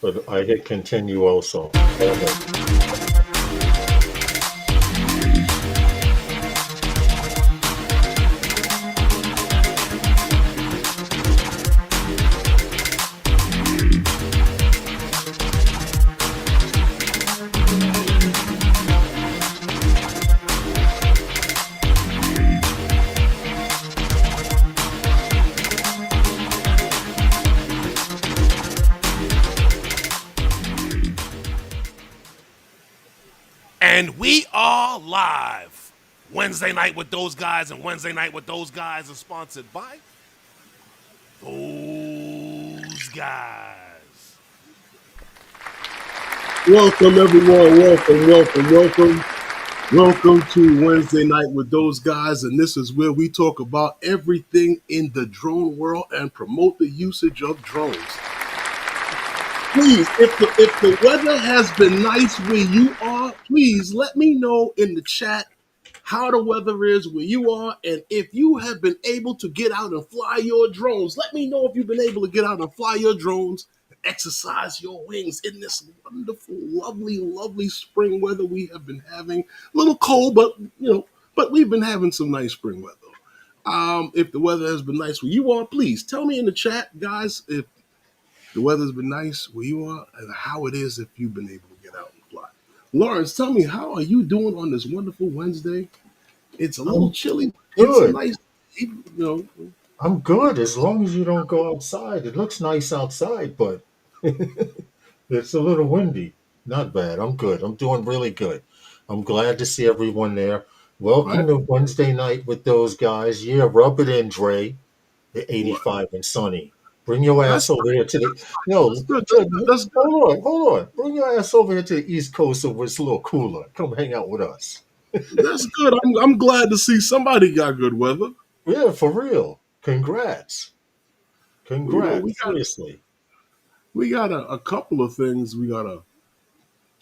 but I hit continue also. Go ahead. And we are live. Wednesday night with those guys, and Wednesday night with those guys is sponsored by those guys. Welcome, everyone. Welcome to Wednesday night with those guys. And this is where we talk about everything in the drone world and promote the usage of drones. Please, if the weather has been nice where you are, please let me know in the chat how the weather is where you are, and if you have been able to get out and fly your drones. Let me know if you've been able to get out and fly your drones and exercise your wings in this wonderful, lovely spring weather we have been having. A little cold, but we've been having some nice spring weather. If the weather has been nice where you are, please tell me in the chat, guys, if the weather's been nice where you are and how it is if you've been able to get out and fly. Lawrence, tell me, how are you doing on this wonderful Wednesday? It's a little chilly. Good. It's a nice, I'm good as long as you don't go outside. It looks nice outside, but it's a little windy. Not bad. I'm good. I'm doing really good. I'm glad to see everyone there. Welcome to Wednesday night with those guys. Yeah, rub it in, Dre. The 85 and sunny. Bring your ass over here to the hold on. Bring your ass over here to the East Coast where it's a little cooler. Come hang out with us. That's good. I'm glad to see somebody got good weather. Yeah, for real. Congrats. Seriously. We got a couple of things we gotta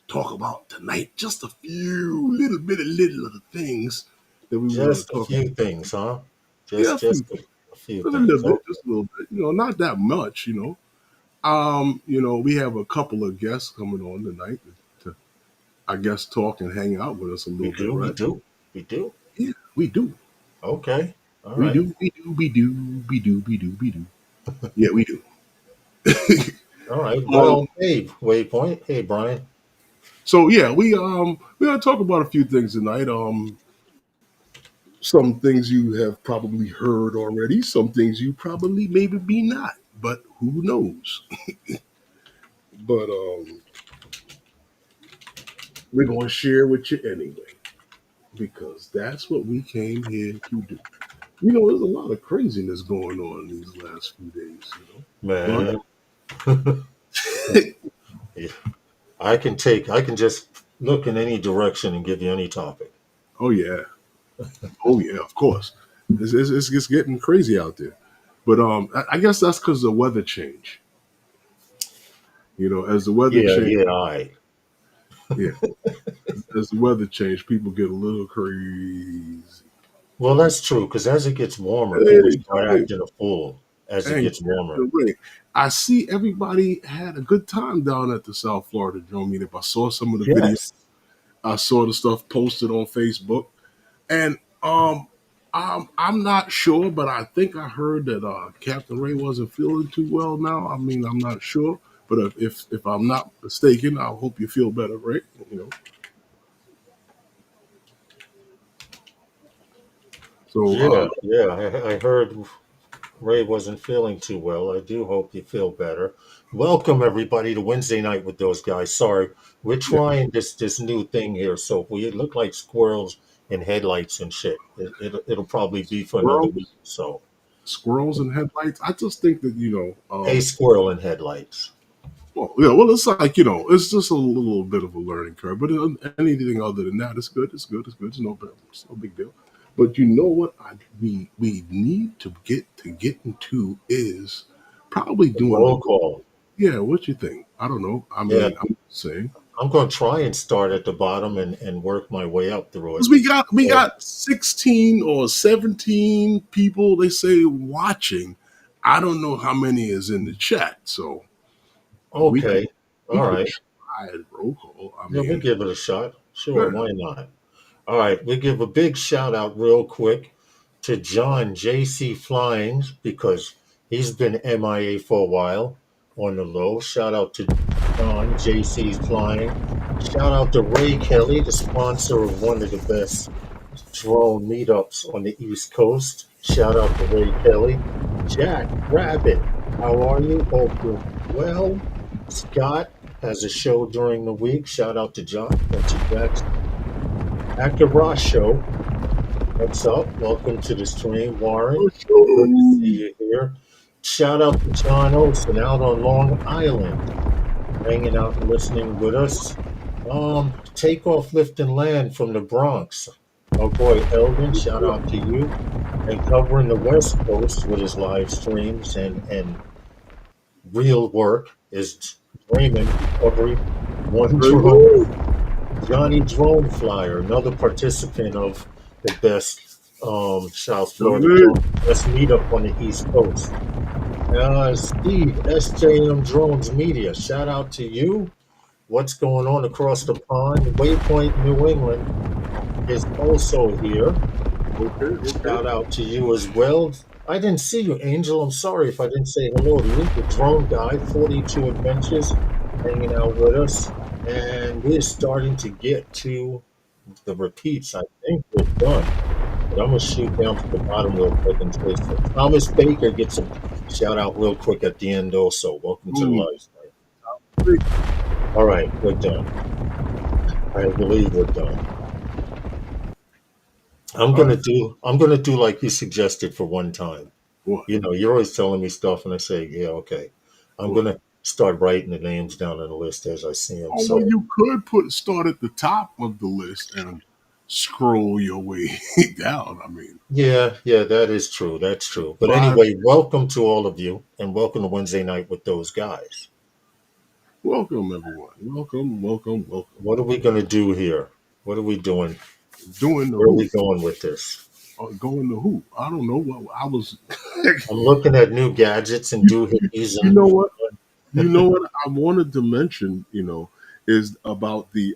talk about tonight. Just a few little things that we want to talk about. Just a few things, huh? Just a few things. Just a little bit. Not that much. We have a couple of guests coming on tonight to, I guess, talk and hang out with us a little bit. Right? We do. Yeah, we do. Okay. All we right. do. Yeah, we do. All right. Well, hey, Waypoint. Hey, Brian. So yeah, we're gonna talk about a few things tonight. Some things you have probably heard already. Some things you probably maybe be not, but who knows? But we're gonna share with you anyway, because that's what we came here to do. There's a lot of craziness going on these last few days. Man. Yeah. I can just look in any direction and give you any topic. Oh yeah, of course. It's getting crazy out there, but I guess that's because of the weather change. As the weather change, as the weather change, people get a little crazy. Well, that's true, because as it gets warmer, people start acting a fool. As it gets warmer, I see everybody had a good time down at the South Florida drone meetup. I saw some of the videos. I saw the stuff posted on Facebook, and I'm not sure, but I think I heard that Captain Ray wasn't feeling too well now. I mean, I'm not sure, but if I'm not mistaken, I hope you feel better, Ray. So I heard Ray wasn't feeling too well. I do hope you feel better. Welcome everybody to Wednesday night with those guys. Sorry, we're trying this new thing here, so we look like squirrels in headlights and shit. It'll probably be for another week. So squirrels and headlights. I just think that a squirrel in headlights. Well, it's like it's just a little bit of a learning curve. But anything other than that, it's good. It's no big deal. But you know what we need to get into is probably doing a roll call. Yeah, what you think? I don't know. I mean, I'm saying I'm going to try and start at the bottom and work my way up through it. We got 16 or 17 people, they say, watching. I don't know how many is in the chat. So okay, We All could right. try roll call. I Yeah, we'll mean, give it a shot. Sure, yeah. why not? All right, we give a big shout out real quick to John JC Flying because he's been MIA for a while on the low. Shout out to John JC Flying. Shout out to Ray Kelly, the sponsor of one of the best drone meetups on the East Coast. Shout out to Ray Kelly. Jack Rabbit, how are you? Hope you're well. Scott has a show during the week. Shout out to John and to Jack's Akira Show. What's up? Welcome to the stream, Warren. Good to see you here. Shout out to John Olson out on Long Island, hanging out and listening with us. Takeoff, lift, and land from the Bronx. Our boy Eldon, shout out to you. And covering the West Coast with his live streams and real work is Raymond Recovery One Drone. Johnny Drone Flyer, another participant of the best South Florida drone, best meetup on the East Coast. Steve, SJM Drones Media, shout out to you. What's going on across the pond? Waypoint New England is also here. Okay, okay. Shout out to you as well. I didn't see you, Angel. I'm sorry if I didn't say hello to you. The drone guy, 42 Adventures, hanging out with us. And we're starting to get to the repeats. I think we're done. But I'm going to shoot down to the bottom real quick and say so. Thomas Baker gets a shout out real quick at the end also. Welcome to the Ooh, live stream. All right, we're done. I believe we're done. I'm gonna do like you suggested for one time. what? You know, you're always telling me stuff and I say, yeah, okay. I'm What? gonna start writing the names down on the list as I see them. Oh, well, So you could put start at the top of the list and scroll your way down. I mean, yeah, yeah, that is true. That's true. But five. anyway, welcome to all of you and welcome to Wednesday night with those guys. Welcome, everyone. Welcome, welcome, welcome. What are we gonna do here? What are we doing? Doing the Where are who? we going with this? Going to who? I don't know what I was. I'm looking at new gadgets and you, doohickeys you and know what? You know what I wanted to mention, is about the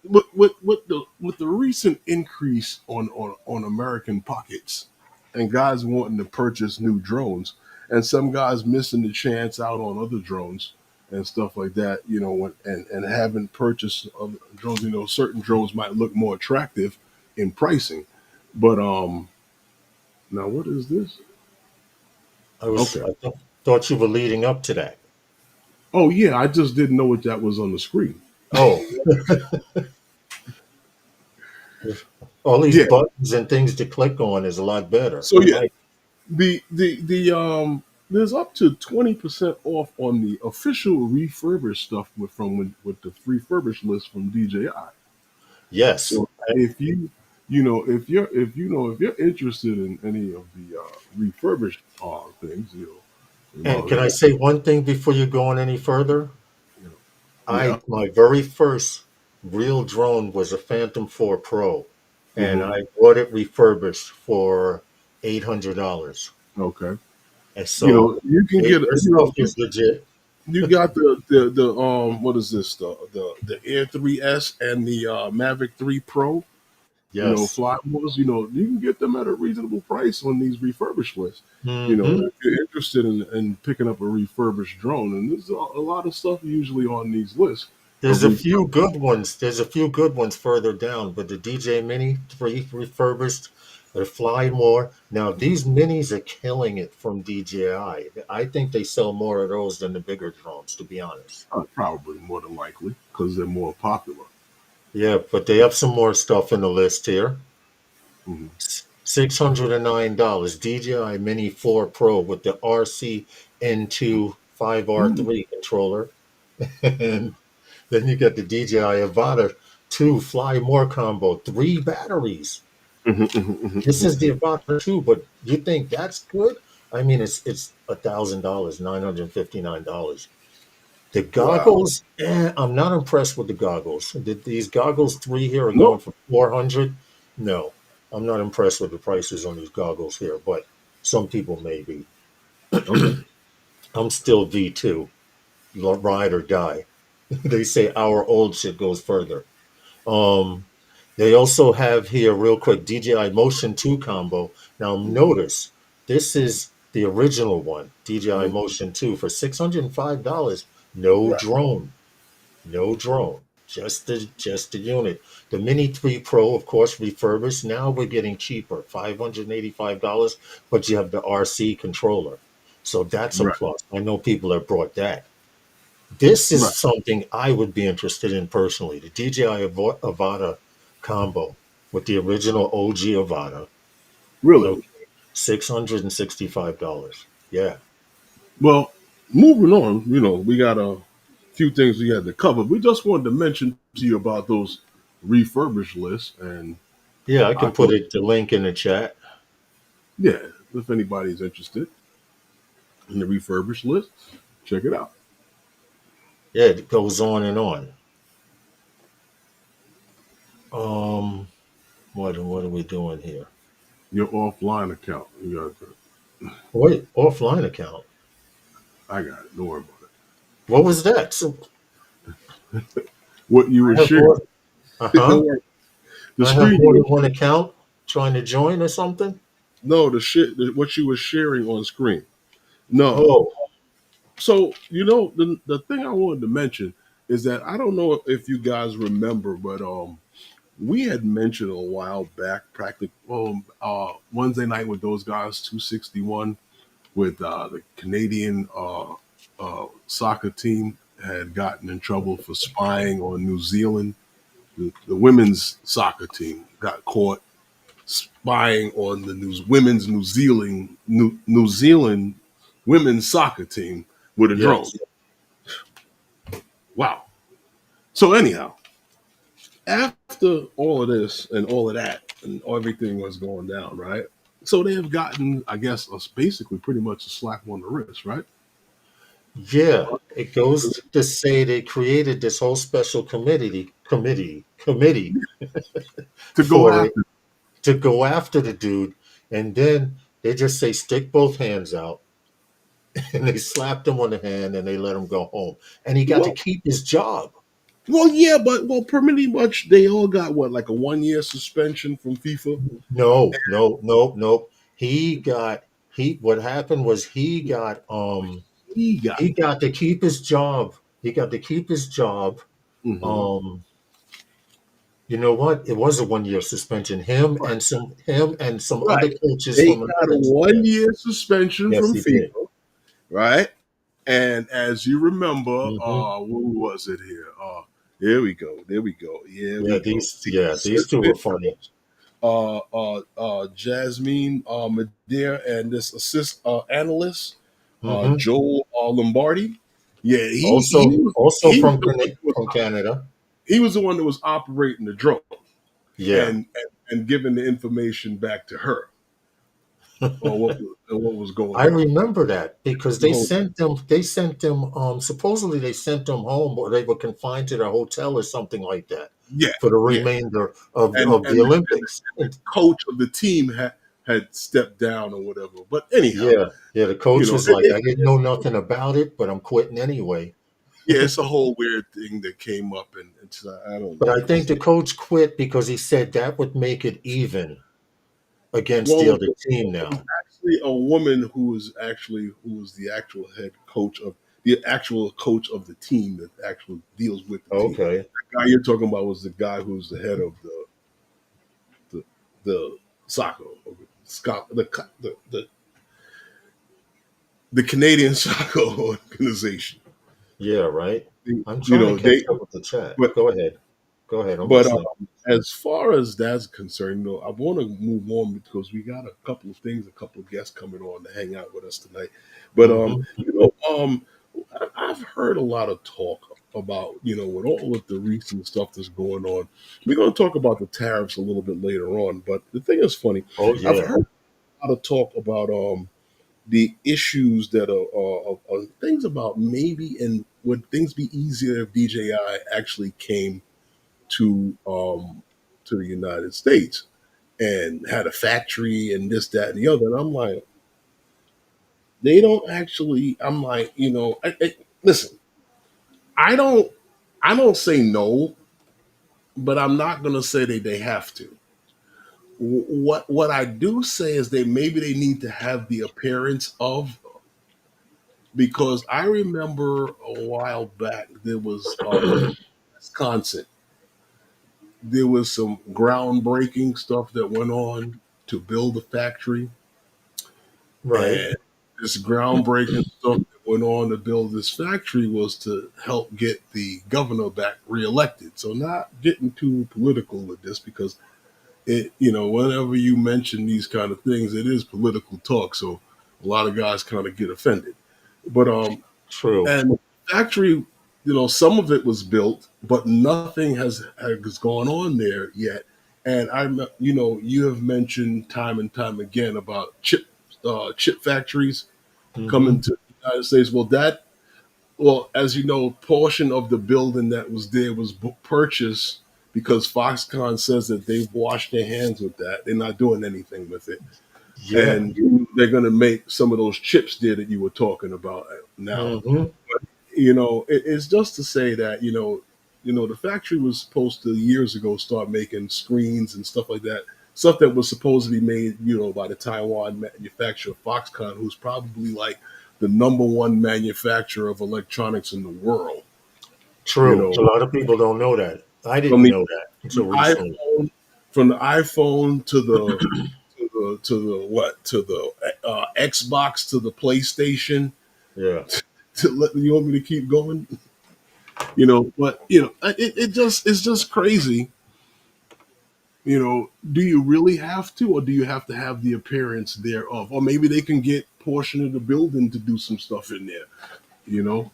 with the recent increase on American pockets and guys wanting to purchase new drones and some guys missing the chance out on other drones and stuff like that, and haven't purchased other drones, certain drones might look more attractive in pricing. But now what is this? Okay. I thought you were leading up to that. Oh yeah, I just didn't know what that was on the screen. Oh, all these Yeah. buttons and things to click on is a lot better. So I yeah, like. the there's up to 20% off on the official refurbished stuff with the refurbished list from DJI. Yes. So if if you're interested in any of the refurbished things, And can I say one thing before you go on any further? you know, yeah, My very first real drone was a Phantom 4 Pro, and hmm I bought it refurbished for $800. okay. And so You can get their stuff is legit. you got the what is this the Air 3S and the Mavic 3 Pro. Yes. Fly wars, you can get them at a reasonable price on these refurbished lists. Hmm. If you're interested in picking up a refurbished drone, and there's a lot of stuff usually on these lists. There's a few good ones. There's a few good ones further down, but the DJ Mini 3 refurbished, they fly more. Now, these minis are killing it from DJI. I think they sell more of those than the bigger drones, to be honest. Probably more than likely because they're more popular. Yeah, but they have some more stuff in the list here. Mhm. $609 DJI Mini 4 Pro with the RC Mhm. N2 5R3 controller. And then you get the DJI Avata 2 Fly More combo, 3 batteries. Mhm, mhm, mhm, This is the mhm. Avata 2, but you think that's good? I mean, it's $1,000, $959. The Wow. goggles, I'm not impressed with the goggles. These goggles 3 here are No. going for 400. No, I'm not impressed with the prices on these goggles here, but some people may be. Okay. I'm still V2. ride or die. They say our old shit goes further. Um, they also have here, real quick, DJI Motion 2 combo. Now, notice this is the original one, DJI Mhm. Motion 2, for $605. No Right, drone, no drone, just the unit. The Mini 3 Pro, of course, refurbished. Now we're getting cheaper, $585, but you have the RC controller. So that's a right, plus. I know people have brought that. This right. is something I would be interested in personally. The DJI Avata combo with the original OG Avata. Really. Okay, $665. Yeah, Well, moving on, we got a few things we had to cover. We just wanted to mention to you about those refurbished lists, and yeah. I I can put thought, the link in the chat. yeah, if anybody's interested in the refurbished list, check it out. Yeah, it goes on and on. Um, what are we doing here? Your offline account, Wait, offline account. I got it. Don't worry about it. What was that? So What you were I have sharing, more. Uh huh. don't worry. The I have screen more you than were, one account trying to join or something. no, what you were sharing on screen. No, Oh, so the thing I wanted to mention is that I don't know if you guys remember, but we had mentioned a while back, practically Wednesday night with those guys, 261, with the Canadian soccer team had gotten in trouble for spying on New Zealand. The women's soccer team got caught spying on the New Zealand women's soccer team with a drone. yes. Wow. So anyhow, after all of this and all of that and everything was going down, right? So they have gotten, I guess, us basically pretty much a slap on the wrist, right? Yeah, it goes to say they created this whole special committee To go for it after. to go after the dude, and then they just say stick both hands out, and they slapped him on the hand and they let him go home, and he got to Well, keep his job. yeah, but pretty much they all got what, like a 1 year suspension from FIFA. No, no, no, no. He got he. What happened was He got. he got to keep his job. He got to keep his job. Mm-hmm. Um, You know what? It was a 1 year suspension. Right. Him and some Right. other coaches They from got a another. one Yes, year suspension yes, from he did. FIFA, right? And as you remember, Hmm. what was it here? Here we go. There we go. Here we Yeah, go. these two were funny. Jasmine Medea and this assist analyst, Hmm. Joel Lombardi. Yeah, Also he was from the one that was from Canada. he was the one that was operating the drone Yeah. and giving the information back to her on what was going I on. remember that because The whole they sent them supposedly they sent them home, or they were confined to their hotel or something like that yeah, for the yeah, remainder and of the Olympics. coach of the team had stepped down or whatever. But anyhow, Yeah, yeah, the coach was like, I didn't know nothing about it, but I'm quitting anyway. yeah, it's a whole weird thing that came up, and it's I don't But know. I think the coach quit because he said that would make it even against the Well, other team now. actually, a woman who was the actual head coach of the actual coach of the team that actually deals with the team. Okay. The guy you're talking about was the guy who's the head of the the soccer, the Canadian soccer organization. Yeah, right. I'm You trying to know catch they, up with the chat. but Go ahead. Go ahead. I'm but listening. as far as that's concerned, I want to move on because we got a couple of things, a couple of guests coming on to hang out with us tonight. But Hmm. I've heard a lot of talk about with all of the recent stuff that's going on. We're going to talk about the tariffs a little bit later on. But the thing is funny. Oh I've yeah. heard a lot of talk about the issues that are things about maybe and would things be easier if DJI actually came to the United States and had a factory and this, that, and the other. And I'm like, they don't actually. I'm like, listen. I don't say no, but I'm not going to say that they have to. What I do say is maybe they need to have the appearance of, because I remember a while back there was Wisconsin. There was some groundbreaking stuff that went on to build a factory, Right. and this groundbreaking stuff that went on to build this factory was to help get the governor back reelected. So not getting too political with this, because whenever you mention these kind of things, it is political talk. So a lot of guys kind of get offended. But True. and the factory, some of it was built, but nothing has gone on there yet. And you have mentioned time and time again about chip factories Hmm. coming to the United States. Well, as you know, portion of the building that was there was purchased because Foxconn says that they've washed their hands with that. They're not doing anything with it, Yeah. and they're going to make some of those chips there that you were talking about now. Hmm. It's just to say that the factory was supposed to years ago start making screens and stuff like that, stuff that was supposed to be made, by the Taiwan manufacturer Foxconn, who's probably like the number one manufacturer of electronics in the world. You True. know, A lot of people don't know that. I from didn't the know that from until the recently. iPhone, from the iPhone to the Xbox to the PlayStation. Yeah. You want me to keep going? But it's just crazy. Do you really have to, or do you have to have the appearance thereof? Or maybe they can get portion of the building to do some stuff in there. You know,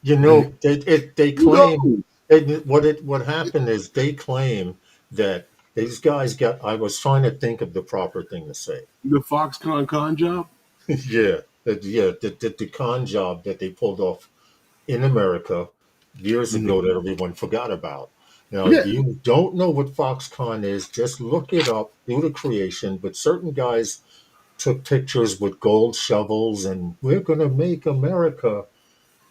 They who claim knows? what happened is they claim that these guys got. I was trying to think of the proper thing to say. The Foxconn con job. The con job that they pulled off in America years Mhm. ago that everyone forgot about. Now, if Yeah, you don't know what Foxconn is, just look it up, do the creation. But certain guys took pictures with gold shovels, and we're going to make America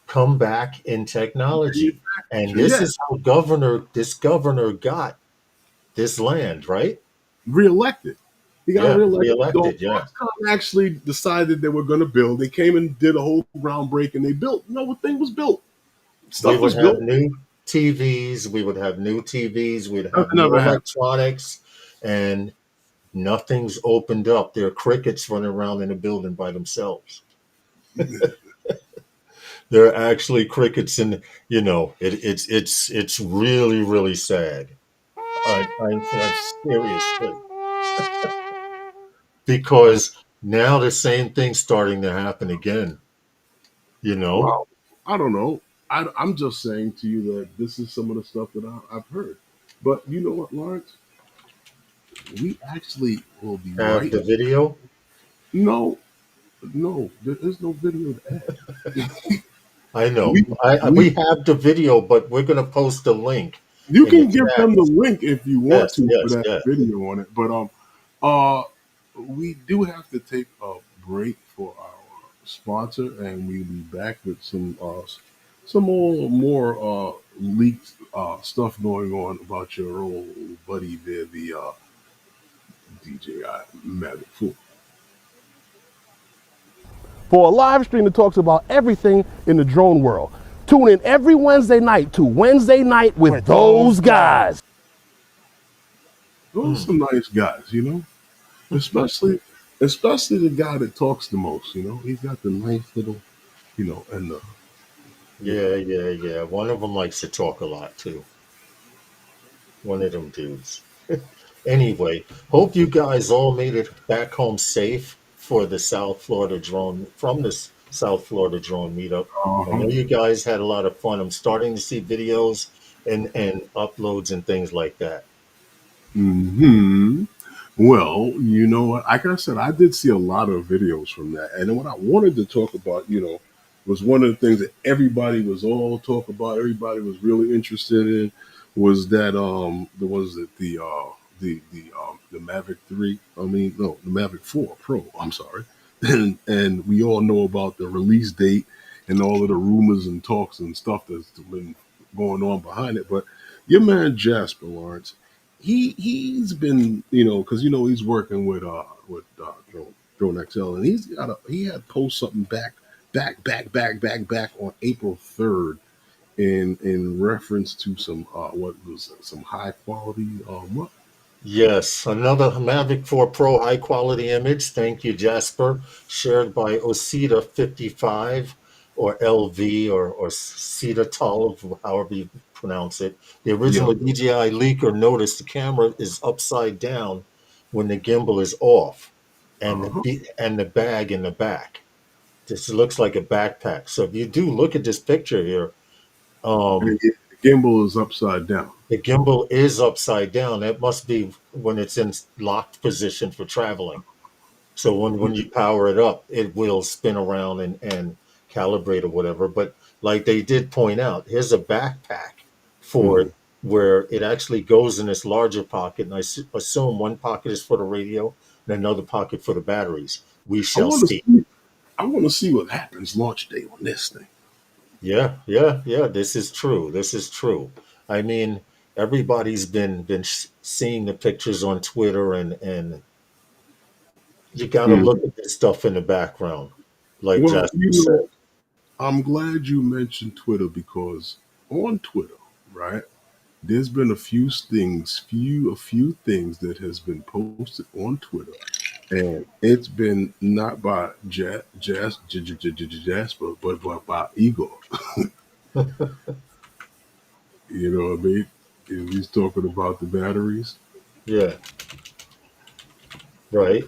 come back in technology. And manufacturer. this Yeah, is how this governor got this land, right? reelected. He got Yeah, reelected. So reelected. Yeah, Foxconn actually decided they were going to build. They came and did a whole groundbreaking. They built. The thing was built. we Stuff would was have built. new TVs. We would have new TVs. We'd have Nothing new ever happened. electronics, and nothing's opened up. There are crickets running around in a building by themselves. There are actually crickets, and it's really really sad. That's serious thing because now the same thing's starting to happen again. You know, Well, I don't know. I'm just saying to you that this is some of the stuff that I've heard. But you know what, Lawrence? We actually will be have right. the video. No, no, there is no video to add. I know. we, we, We have the video, but we're gonna post a link you in the can give chat. them the link if you want Yes, to for yes, that yes. video on it. But uh, we do have to take a break for our sponsor, and we'll be back with some more leaked stuff going on about your old buddy there, the DJI Mavic 4. For a live stream that talks about everything in the drone world. Tune in every Wednesday night to Wednesday Night with those guys. Those are some nice guys. Especially especially the guy that talks the most. He's got the nice little, and the you Yeah, know. yeah, yeah. One of them likes to talk a lot too. One of them dudes. Anyway, hope you guys all made it back home safe for the South Florida drone from this South Florida drone meetup. I Uh-huh. know you guys had a lot of fun. I'm starting to see videos and uploads and things like that. Hmm. Well, you know what? Like I said, I did see a lot of videos from that. And then what I wanted to talk about, was one of the things that everybody was all talk about, everybody was really interested in, was that the was it the Mavic 3, I mean, no, the Mavic 4 Pro, I'm sorry. And we all know about the release date, and all of the rumors and talks and stuff that's been going on behind it. But your man Jasper Lawrence, he's been, because he's working with DroneXL, and he had post something back on April 3rd in reference to some what was it, some high quality what. Yes, another Mavic 4 Pro high quality image. Thank you, Jasper. Shared by Osita 55 or LV or Sita Tolv, however you pronounce it. The Yeah. original DJI leaker noticed the camera is upside down when the gimbal is off, and Uh-huh. and the bag in the back. This looks like a backpack. So if you do look at this picture here, And um, the gimbal is upside down. the gimbal is upside down. That must be when it's in locked position for traveling. So when you power it up, it will spin around and calibrate or whatever. But like they did point out, here's a backpack for Mm-hmm. it where it actually goes in this larger pocket. And assume one pocket is for the radio and another pocket for the batteries. We I shall want to see. see. I want to see what happens launch day on this thing. Yeah, yeah, yeah. This is true. This is true. I mean, everybody's been seeing the pictures on Twitter, and you got to look Mhm. at this stuff in the background, like Well, Jasper said. I'm glad you mentioned Twitter because on Twitter, right, there's been a few things that has been posted on Twitter, and it's been not by Jasper, but by Igor. You know what I mean? And he's talking about the batteries, Yeah, right.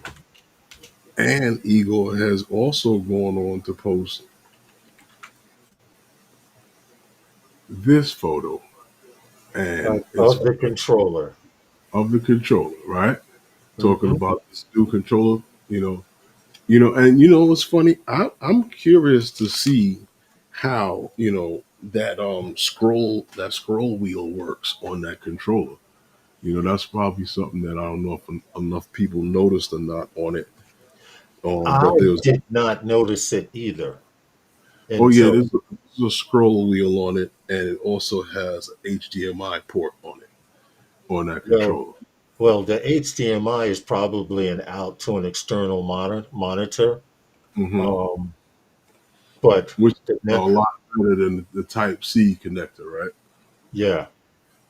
and Igor has also gone on to post this photo, and it's Of the controller. of the controller, right? Talking Hmm. about this new controller, you know, and what's funny? I'm curious to see how that scroll wheel works on that controller. That's probably something that I don't know if enough people noticed or not on it. I But there's did not notice it either oh yeah, until there's a scroll wheel on it, and it also has an HDMI port on it on that well, controller. the HDMI is probably an out to an external monitor. Hmm. Um, but Which is the a net, lot better than the Type C connector, right? yeah,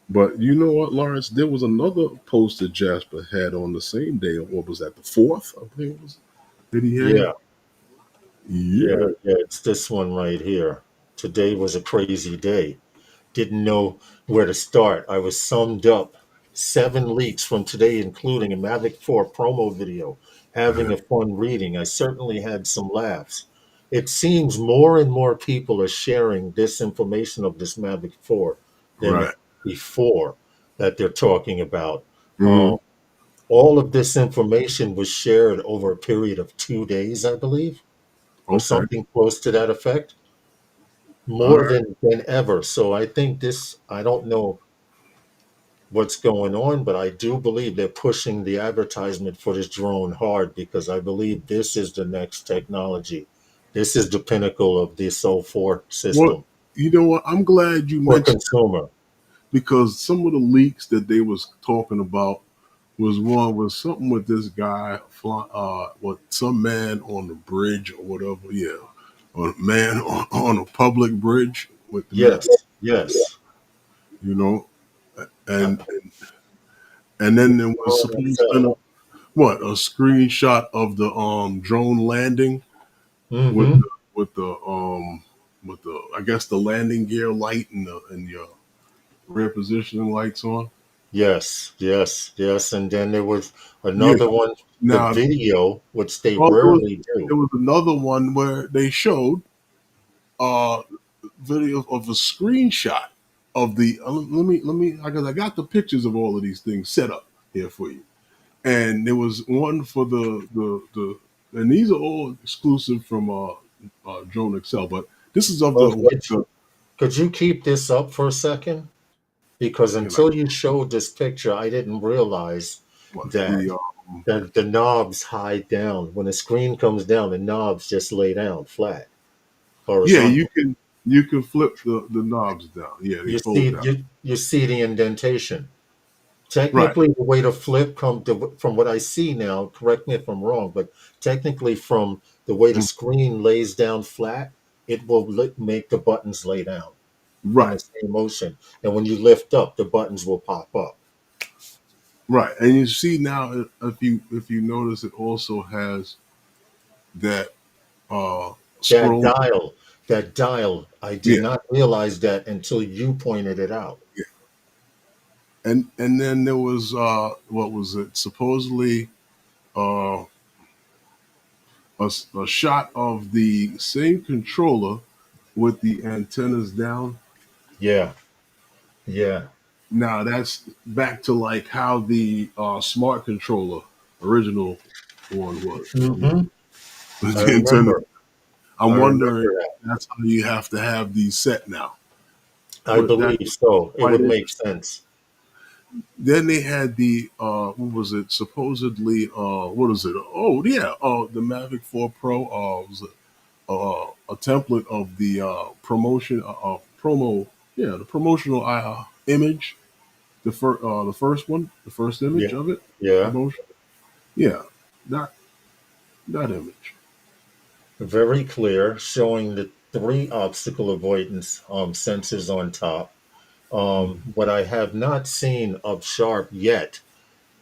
But you know what, Lawrence? There was another post that Jasper had on the same day. What was that? The fourth, I think it was that he had. yeah, yeah, Yeah, yeah. It's this one right here. Today was a crazy day. Didn't know where to start. I was summed up 7 leaks from today, including a Mavic 4 promo video, having a fun reading. I certainly had some laughs. It seems more and more people are sharing this information of this Mavic 4 than right. before that they're talking about. Hmm. Um, all of this information was shared over a period of 2 days, I believe, or Okay. something close to that effect, All more right. than ever. So I think this, I don't know what's going on, but I do believe they're pushing the advertisement for this drone hard because I believe this is the next technology. This is the pinnacle of this O4 Well, system you know what? I'm glad you for mentioned that consumer. because some of the leaks that they was talking about was something with this guy with some man on the bridge or whatever. Yeah, or a man on a public bridge with the man. Yes, yes. You know, Uh, and and then there was supposed to DroneXL. be a screenshot of the drone landing with Mm-hmm. the I guess the landing gear light and your rear positioning lights on. Yes, yes, yes. And then there was Yeah. another one, the Now, video, which they well, rarely there do. was another one where they showed uh video of a screenshot of the let me because I got the pictures of all of these things set up here for you. And there was one for the and these are all exclusive from Drone Excel, but this is of Well, the could you keep this up for a second? Because can I, until you showed this picture, I didn't realize what that the the knobs hide down. When the screen comes down, the knobs just lay down flat. Yeah, horizontal. you can flip the knobs down. Yeah, they You fold see down. you see the indentation. Right, Technically, the way to flip from what I see now, correct me if I'm wrong, but technically from the way the mm, screen lays down flat, it will make the buttons lay down in the right, same motion. And when you lift up, the buttons will pop up. right. And you see now, if you notice, it also has that That scroll. dial, that dial, I did Yeah, not realize that until you pointed it out. yeah. And then there was what was it? Supposedly uh, a shot of the same controller with the antennas down. Yeah, yeah. Now that's back to like how the smart controller original one was. I mean, Hmm. with I the antenna. remember. I I'm wondering remember if that. that's how you have to have these set now. I But that's believe so. It quite would make interesting. sense. Then they had the what was it? Supposedly what is it? Oh yeah, the Mavic 4 Pro was a template of the promotion promo, yeah, the promotional image, the first one, the first Yeah, image of it, yeah. promotion. Yeah, that that image. Very clear, showing the three obstacle avoidance sensors on top. What I have not seen of Sharp yet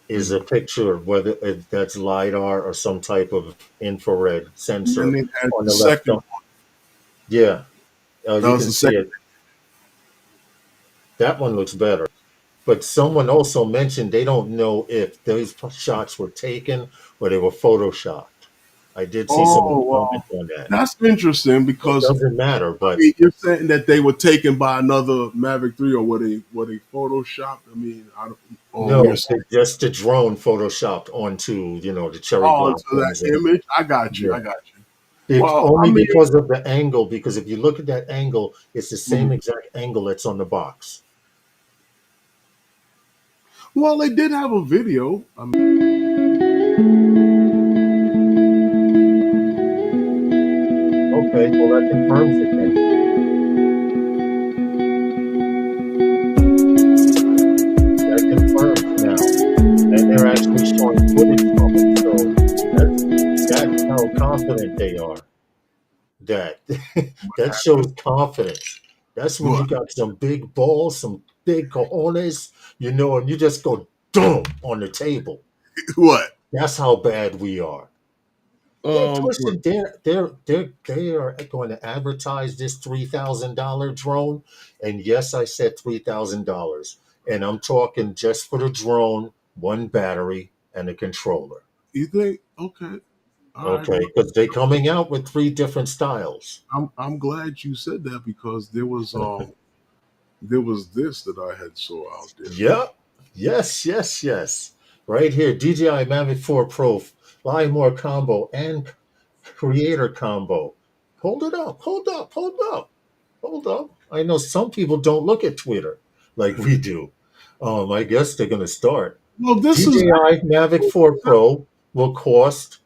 is Mhm. a picture of whether if that's LiDAR or some type of infrared And then sensor they had on the the left. second. Yeah, That you was can the see second. it. That one looks better. But someone also mentioned they don't know if those shots were taken or they were photoshopped. I did see someone Oh comment well, on that. that's interesting It because doesn't matter, I but mean, you're saying that they were taken by another Mavic 3, or were they photoshopped? I mean, I don't. Oh, you're no, saying, just the drone photoshopped onto, the cherry oh, to that blossoms and image. I got you. yeah. I got you. Well, I Only mean, because of the angle, because if you look at that angle, it's the same mm, exact angle that's on the box. well, they did have a video. I mean, Okay, well that confirms it then. That confirms now. And they're actually showing footage from it. So that's that's how confident they are. That that shows confidence. That's when what? you got some big balls, some big cojones, and you just go boom on the table. What? That's how bad we are. They're What? pushing. They are going to advertise this $3,000 drone, and yes, I said $3,000, and I'm talking just for the drone, one battery and a controller. You think? Okay. All right. Okay, Well, because they're coming out with three different styles. I'm glad you said that because there was this that I had saw out there. Yep. Yes, yes, yes. Right here, DJI Mavic 4 Pro, Fly More combo and Creator combo. Hold it up, hold up, hold up, hold up. I know some people don't look at Twitter like we do. I guess they're going to start. Well, this is DJI Mavic 4 Pro will cost,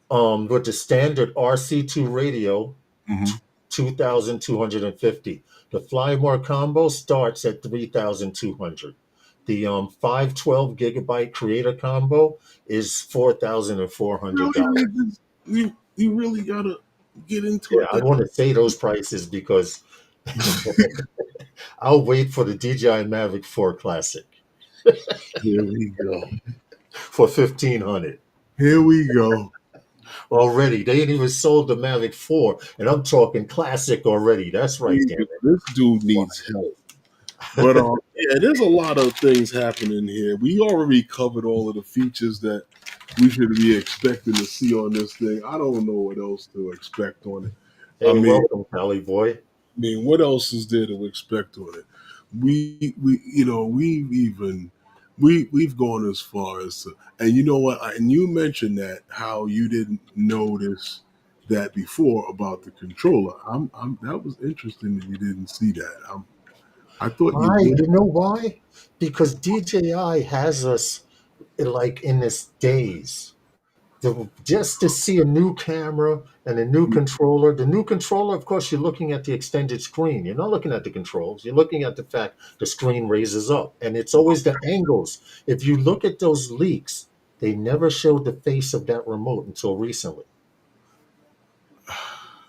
with the standard RC2 radio, Mhm. 2,250. The Fly More combo starts at 3,200. The 512 gigabyte creator combo is really $4,400. you really gotta get into Yeah, it. I That want to say those prices because I'll wait for the DJI Mavic 4 Classic here we go. for 1,500. Here we go. Already. They ain't even sold the Mavic 4, and I'm talking classic already. That's right, damn This dude it. needs help. But yeah, there's a lot of things happening here. We already covered all of the features that we should be expecting to see on this thing. I don't know what else to expect on it. I Hey, mean, welcome, Cali boy. what else is there to expect on it? We you know we've gone as far as to, and you know what? And you mentioned that how you didn't notice that before about the controller. That was interesting that you didn't see that. I thought you Why? would. You know why? Because DJI has us like in this daze. just to see a new camera and a new controller. The new controller, of course, you're looking at the extended screen. You're not looking at the controls. You're looking at the fact the screen raises up, and it's always the angles. If you look at those leaks, they never showed the face of that remote until recently.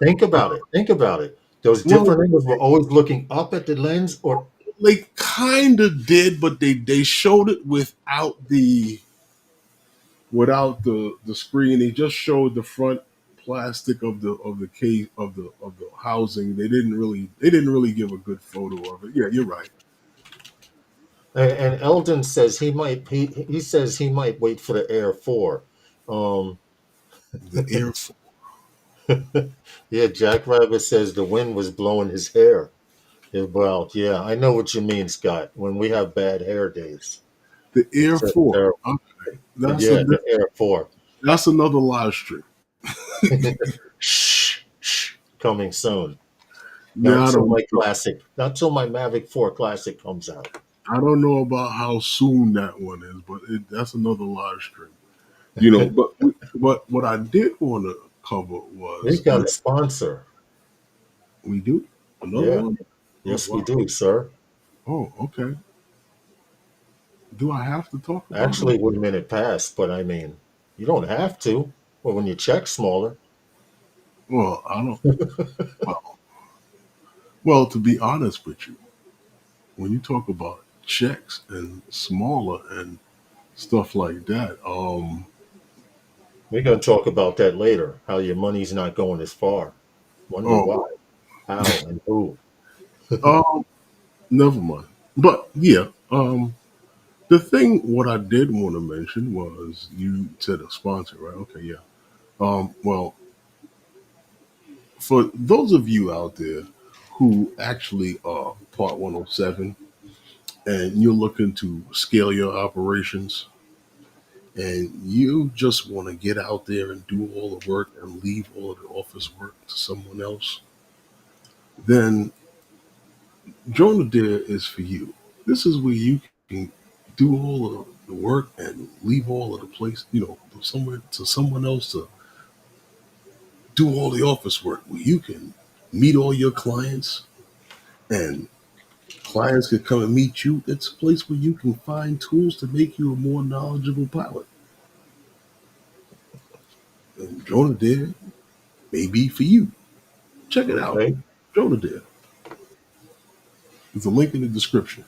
Think Uh, about it. Think about it. Those well, different angles were always looking up at the lens, or they kind of did, but they showed it without the screen. They just showed the front plastic of the case of the housing. They didn't really give a good photo of it. Yeah, you're right. and Eldon says he says he might wait for the Air 4. Um, The Air yeah, Jack Rabbit says the wind was blowing his hair. Yeah, well, yeah, I know what you mean, Scott. When we have bad hair days, the Air it's Four. terrible. Okay, that's a Yeah, the Air 4. that's another live stream. Shh, shh, coming soon. Yeah, Not till my Mavic 4 Classic comes out. I don't know about how soon that one is, but that's another live stream. But what I did want to cover We've was got a sponsor. we do another Yeah, one. Oh yes, we wow. do, sir. Oh, okay. Do I have to talk about it? Actually, it would have been it passed, but I mean, you don't have to. Well, when your check's smaller. Well, I don't. Well, well, to be honest with you, when you talk about checks and smaller and stuff like that, We're going to talk about that later, how your money's not going as far. Wonder oh, why, how, and who. um, never mind. But yeah, the thing what I did want to mention was you said a sponsor, right? Okay, yeah. Well, for those of you out there who actually are Part 107 and you're looking to scale your operations and you just want to get out there and do all the work and leave all of the office work to someone else, then Drone Adair is for you. This is where you can do all of the work and leave all of the place, somewhere to someone else to do all the office work where you can meet all your clients and clients can come and meet you. It's a place where you can find tools to make you a more knowledgeable pilot. And Drone Adair may be for you. Check it out. Okay. Drone Adair. There's a link in the description.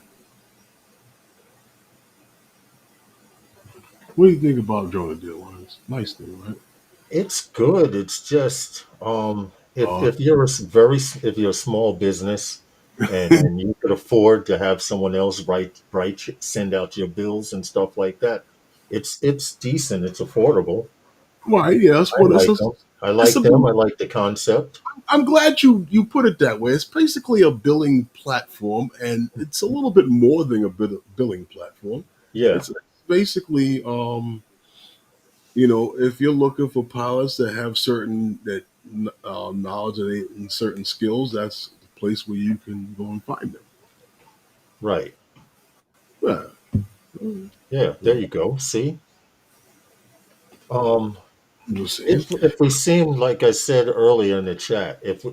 What do you think about Drone Adair, Lawrence? Nice thing, right? It's good. It's just Uh, if you're if you're a small business and you could afford to have someone else send out your bills and stuff like that, it's decent. It's affordable. right, yeah, that's I what it's. like them. I It's like a, them. I like the concept. I'm glad you put it that way. It's basically a billing platform, and it's a little bit more than a bit of billing platform. Yeah, It's basically, if you're looking for pilots that have certain that knowledge and certain skills, that's the place where you can go and find them. right. Yeah. Yeah, there you go. See, um, Just saying. if we seem like I said earlier in the chat, if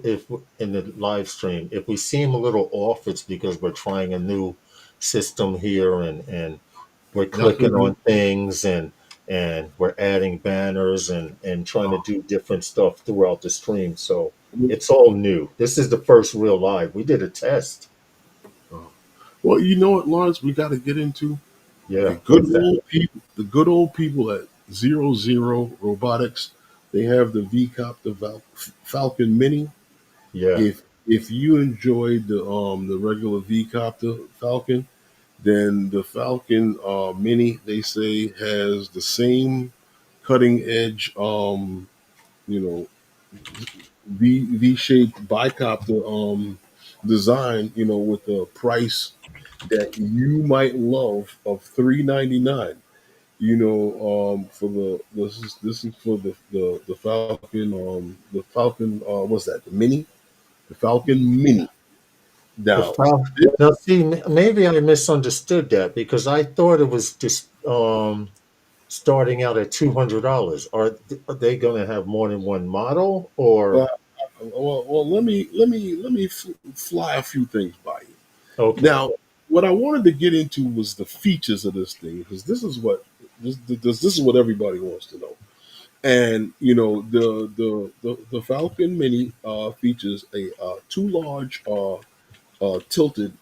in the live stream, if we seem a little off, it's because we're trying a new system here and we're That's what clicking on things and we're adding banners and trying to do different stuff throughout the stream. So it's all new. This is the first real live. We did a test. uh, well, you know what, Lawrence, we got to get into the Yeah, good what's that? old people. The good old people at ZeroZero Robotics. They have the V-Copter Falcon Mini. Yeah, If you enjoyed the regular V-Copter Falcon, then the Falcon Mini, they say, has the same cutting edge you know V-shaped bicopter design, with a price that you might love of $399. For this is for the Falcon, what's that, the Mini, the Falcon Mini. the Now, file. Now, see, maybe I misunderstood that because I thought it was just starting out at $200. Are they going to have more than one model, Uh, or let me fly a few things by you. okay? Now, what I wanted to get into was the features of this thing because this is what everybody wants to know. And the Falcon Mini features a two large tilted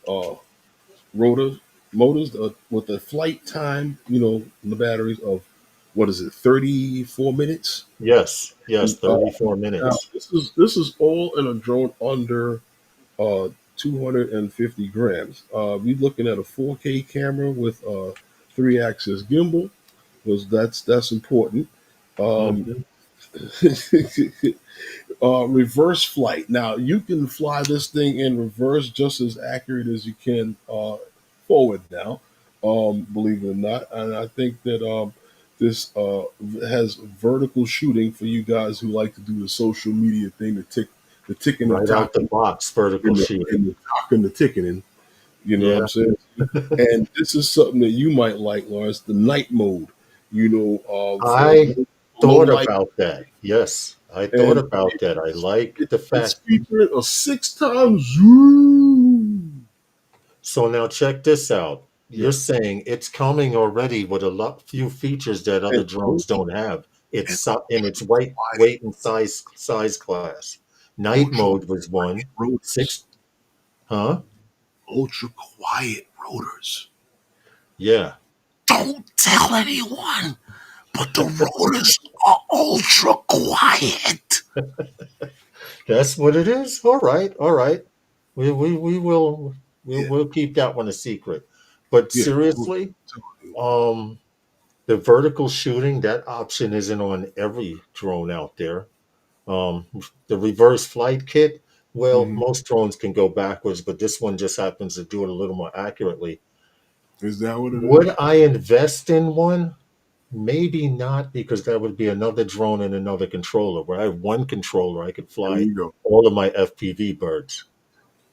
rotor motors with a flight time, the batteries of what is it, 34 minutes? Yes, yes, And, 34 now minutes. this is all in a drone under 250 grams. We're looking at a 4K camera with a 3-axis gimbal, because that's important. Um, Hmm. reverse flight. Now you can fly this thing in reverse just as accurate as you can forward now. Believe it or not, and I think that this has vertical shooting for you guys who like to do the social media thing, the tick and the Right out tock the box, vertical shooting. and the talk and the ticketing. You know what Yeah, I'm saying? And this is something that you might like, Lawrence. The night mode. For I low thought light, about that. Yes, I thought and about that. I like the it's fact. featuring a 6 times zoom. So now check this out. You're Yeah, saying it's coming already with a lot few features that other and drones don't have. and In its quiet, weight and size class. Night ultra mode was one. rotors, Six, huh? ultra quiet rotors. Yeah. Don't tell anyone, but the rotors are ultra quiet. That's what it is. All right, all right. We will Yeah, we'll keep that one a secret. But yeah. seriously, um, the vertical shooting, that option isn't on every drone out there. Um, the reverse flight kit, well, Mhm. most drones can go backwards, but this one just happens to do it a little more accurately. Is that what it Would is? I invest in one? Maybe not, because that would be another drone and another controller. Where I have one controller, I could Here fly we go. all of my FPV birds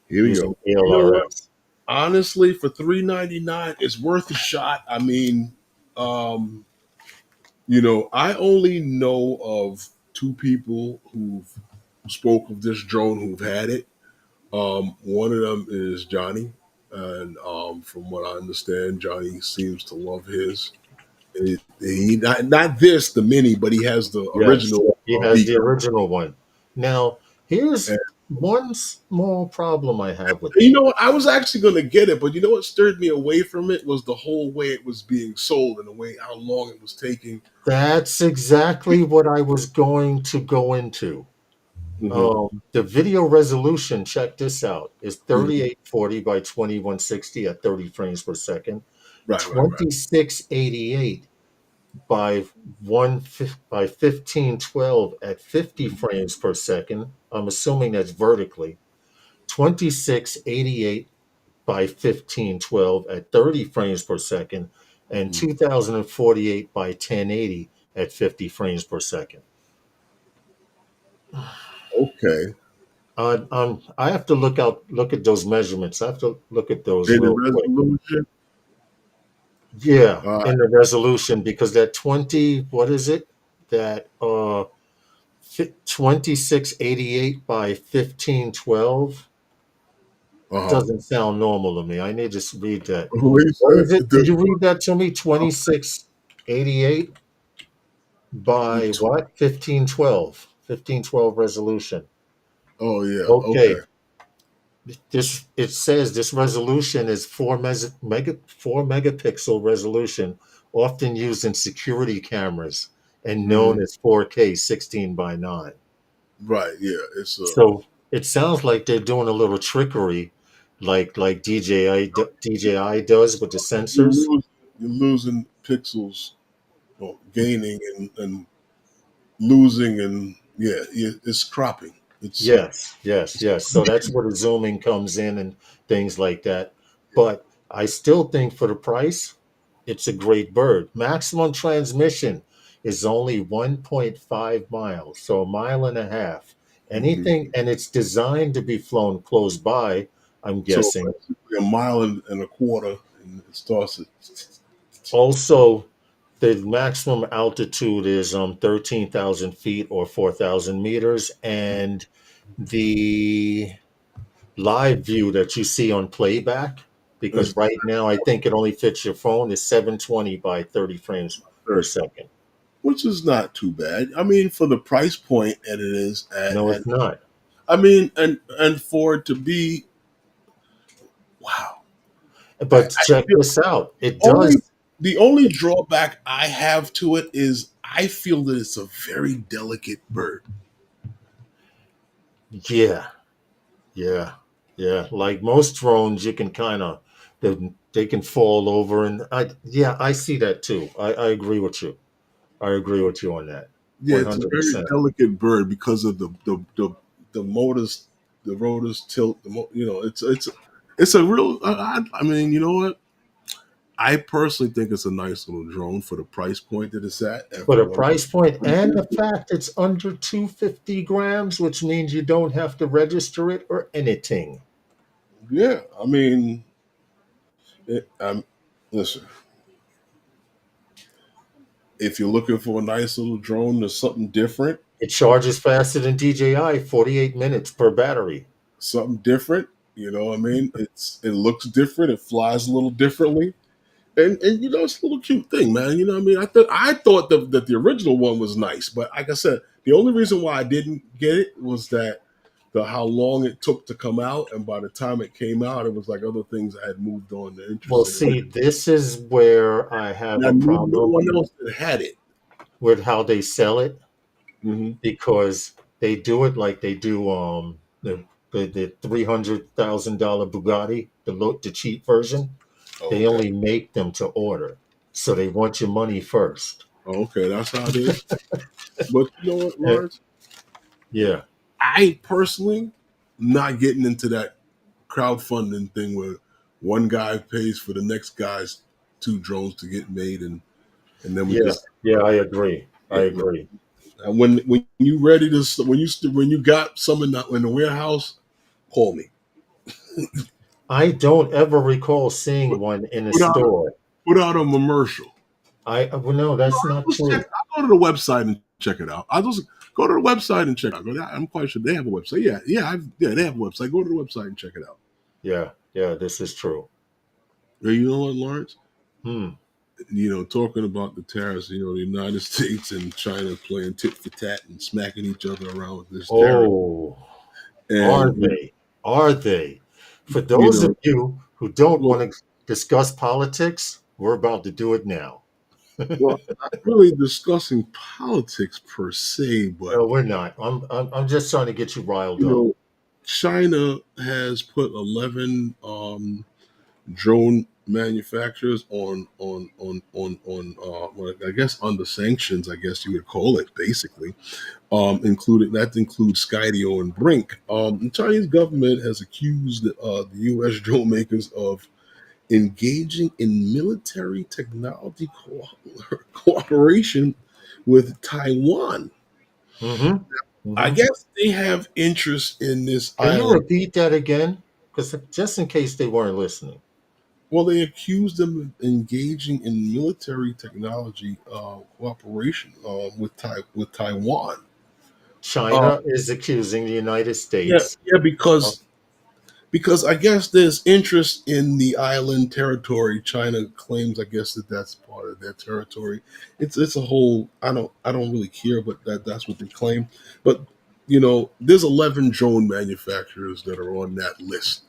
Here we using go. You know what? ALRS. Honestly, for $399, it's worth a shot. I mean, um, I only know of two people who've spoke of this drone who've had it. One of them is Johnny, and from what I understand, Johnny seems to love his. He not this the mini, but he has the Yes, original he has V. the original one. Now, here's And one small problem I have with you that. know what? I was actually going to get it, but you know what stirred me away from it was the whole way it was being sold and the way how long it was taking. That's exactly what I was going to go into. Hmm. The video resolution, check this out, is Hmm. 3840 by 2160 at 30 frames per second, Right. 2688 by 1512 at 50 frames per second. I'm assuming that's vertically. 2688 by 1512 at 30 frames per second, and Mhm. 2048 by 1080 at 50 frames per second. Okay. I have to look at those measurements. I have to look at those And the real quick. resolution. Yeah, Uh in the resolution, because that 20, what is it? That 2688 by 1512 huh. doesn't sound normal to me. I need to read that. What he What said? is it? Did you read that to me? 2688 by what? 1512 resolution. Oh yeah. Okay. Okay. This it says this resolution is 4 megapixel resolution, often used in security cameras and known Hmm. as 4K 16 by 9. Right. Yeah. It's So it sounds like they're doing a little trickery, like DJI does with the you're sensors. losing, you're losing pixels, gaining and losing, and it's cropping. Yes, yes, It's yes. So that's where the zooming comes in and things like that. But I still think for the price, it's a great bird. Maximum transmission is only 1.5 miles, so a mile and a half. Mhm. Anything, and it's designed to be flown close by, I'm So guessing. basically a mile and a quarter, and it starts at. Also, The maximum altitude is 13,000 feet or 4,000 meters, and the live view that you see on playback, because It's right now I think it only fits your phone, is 720 by 30 frames per 30, second. which is not too bad. I mean, for the price point that it is No, it's not. I mean, and for it to be wow. But I check feel this out. It only does. the only drawback I have to it is I feel that it's a very delicate bird. Yeah, yeah, yeah. Like most drones, you can kind of they can fall over, and I see that too. I agree with you. I agree with you on that. Yeah, One it's a hundred very percent. delicate bird because of the motors, the rotors tilt. It's a real. I mean, you know what? I personally think it's a nice little drone for the price point that it's at, and For for the what price point it and is. the fact it's under 250 grams, which means you don't have to register it or anything. Yeah, I mean, listen. If you're looking for a nice little drone, there's something different. It charges faster than DJI, 48 minutes per battery. Something different. You know what I mean? It looks different. It flies a little differently, and it's a little cute thing, man. You know what I mean? I thought that the original one was nice, but like I said, the only reason why I didn't get it was that the how long it took to come out, and by the time it came out, it was like other things I had moved on to Well, interest in. see, this is where I have And I a knew no problem one else that had it. with how they sell it, Hmm. because they do it like they do the $300,000 Bugatti, the cheap version. They Okay. only make them to order, so they want your money first. Okay, that's how it is. But you know what, Eh, Lawrence? yeah, I personally not getting into that crowdfunding thing where one guy pays for the next guy's two drones to get made, and then we yeah, just yeah. I agree. I yeah. No. agree. And when you ready to when you got some in the warehouse, call me. I don't ever recall seeing Put, one in a put out a, store. put out a commercial. Well, no, that's not Just true. check. I'll go to the website and check it out. I'll just go to the website and check it out. I'm quite sure they have a website. Yeah, they have a website. Go to the website and check it out. Yeah, yeah, this is true. You know what, Lawrence? Hmm. Talking about the tariffs, the United States and China playing tit for tat and smacking each other around with this tariff. Oh, are And, they? Are they? For you those know, of you who don't well, want to discuss politics, we're about to do it now. well, not really discussing politics per se, but, No, we're not. I'm just trying to get you riled you up. know, China has put 11 drone manufacturers on well, I guess under sanctions, I guess you would call it basically. Includes Skydio and BRINC. The Chinese government has accused the U.S. drone makers of engaging in military technology cooperation with Taiwan. Mm-hmm. I Mm-hmm. guess they have interest in this Can you island. repeat that again? Because just in case they weren't listening. Well, they accused them of engaging in military technology cooperation with Taiwan. Uh, China is accusing the United yeah, States. yeah, Of, because I guess there's interest in the island territory. China claims, I guess, that that's part of their territory. It's a whole. I don't really care, but that's what they claim. But there's 11 drone manufacturers that are on that list.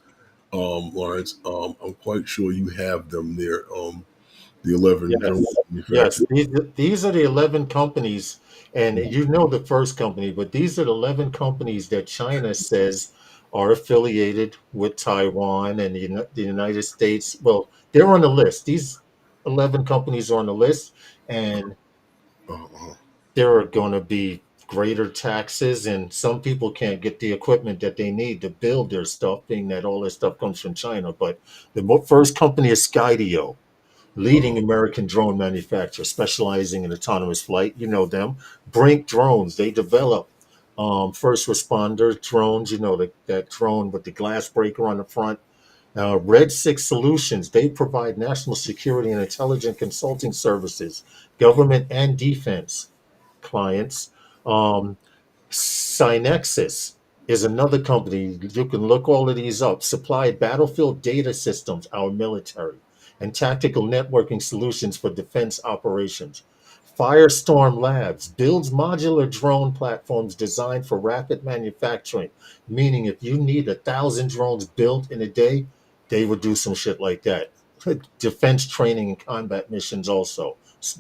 Lawrence, I'm quite sure you have them there. The 11 drone yes, yes. manufacturers. These are the 11 companies, and you know the first company, but these are the 11 companies that China says are affiliated with Taiwan and the United States. Well, they're on the list. These 11 companies are on the list, and Uh, there are going to be greater taxes, and some people can't get the equipment that they need to build their stuff, being that all this stuff comes from China. But the first company is Skydio, leading uh, American drone manufacturer specializing in autonomous flight. You know them. BRINC drones, they develop first responder drones, that drone with the glass breaker on the front. Red Six Solutions, they provide national security and intelligence consulting services, government and defense clients. Um, Synexis is another company. You can look all of these up. Supply battlefield data systems, our military, and tactical networking solutions for defense operations. Firestorm Labs builds modular drone platforms designed for rapid manufacturing, meaning if you need 1,000 drones built in a day, they would do some shit like that. Defense training and combat missions also.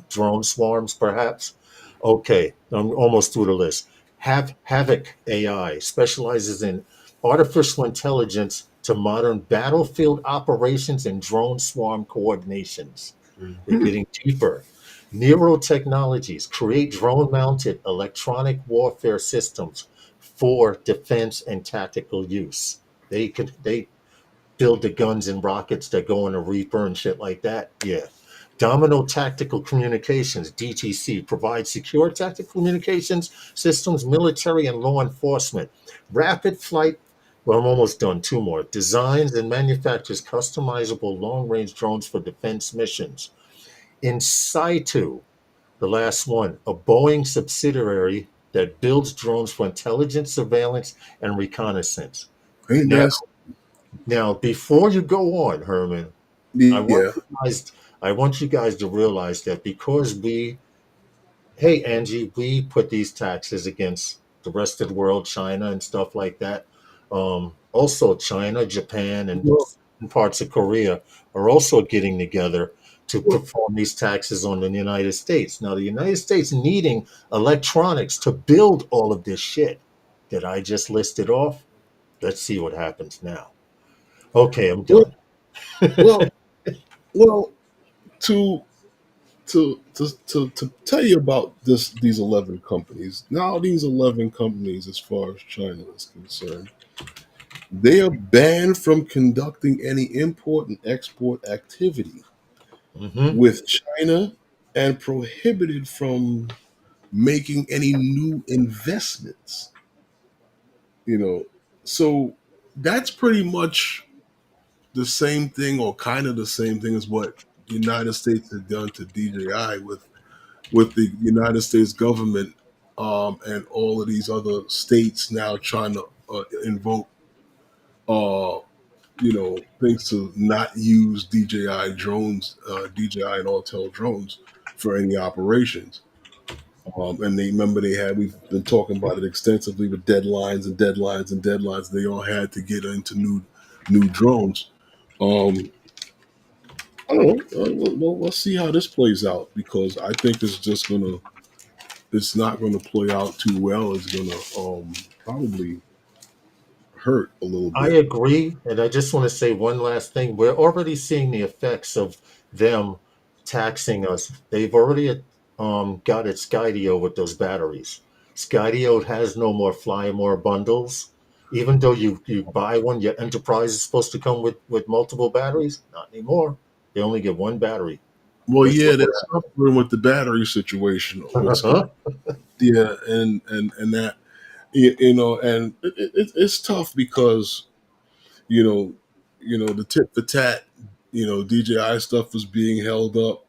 Drone swarms, perhaps. Okay, I'm almost through the list. Have Havoc AI specializes in artificial intelligence to modern battlefield operations and drone swarm coordinations. They're Mhm. getting deeper. Nero Technologies create drone-mounted electronic warfare systems for defense and tactical use. They build the guns and rockets that go in a Reaper and shit like that. Yeah. Domino Tactical Communications, DTC, provides secure tactical communications systems, military and law enforcement. Rapid Flight, well, I'm almost done. Two more. Designs and manufactures customizable long range drones for defense missions. In situ, the last one, a Boeing subsidiary that builds drones for intelligence, surveillance, and reconnaissance. Ain't Now, that before you go on, Herman, I want yeah. you guys, I want you guys to realize that because hey Angie, we put these taxes against the rest of the world, China and stuff like that. Also, China, Japan, and Well, parts of Korea are also getting together to well, perform these taxes on the United States. Now, the United States needing electronics to build all of this shit that I just listed off. Let's see what happens now. Okay, I'm well, done. well, well, to to tell you about these 11 companies. Now these 11 companies, as far as China is concerned, they are banned from conducting any import and export activity Hmm. with China and prohibited from making any new investments. You know, so that's pretty much the same thing, or kind of the same thing, as what the United States had done to DJI with the United States government, and all of these other states now trying to invoke, uh, things to not use DJI drones, DJI and Autel drones for any operations. And they remember we've been talking about it extensively with deadlines and deadlines and deadlines. They all had to get into new drones. Um, I don't know. Well, let's see how this plays out, because I think it's not gonna play out too well. It's gonna probably hurt a little I bit. agree. And I just want to say one last thing. We're already seeing the effects of them taxing us. They've already got at Skydio with those batteries. Skydio has no more fly more bundles. Even though you buy one, your enterprise is supposed to come with multiple batteries. Not anymore. They only get one battery. Well, Let's yeah, look they're at suffering with the battery situation with that. Yeah, and that, and it's tough because you know, the tit for tat, DJI stuff is being held up.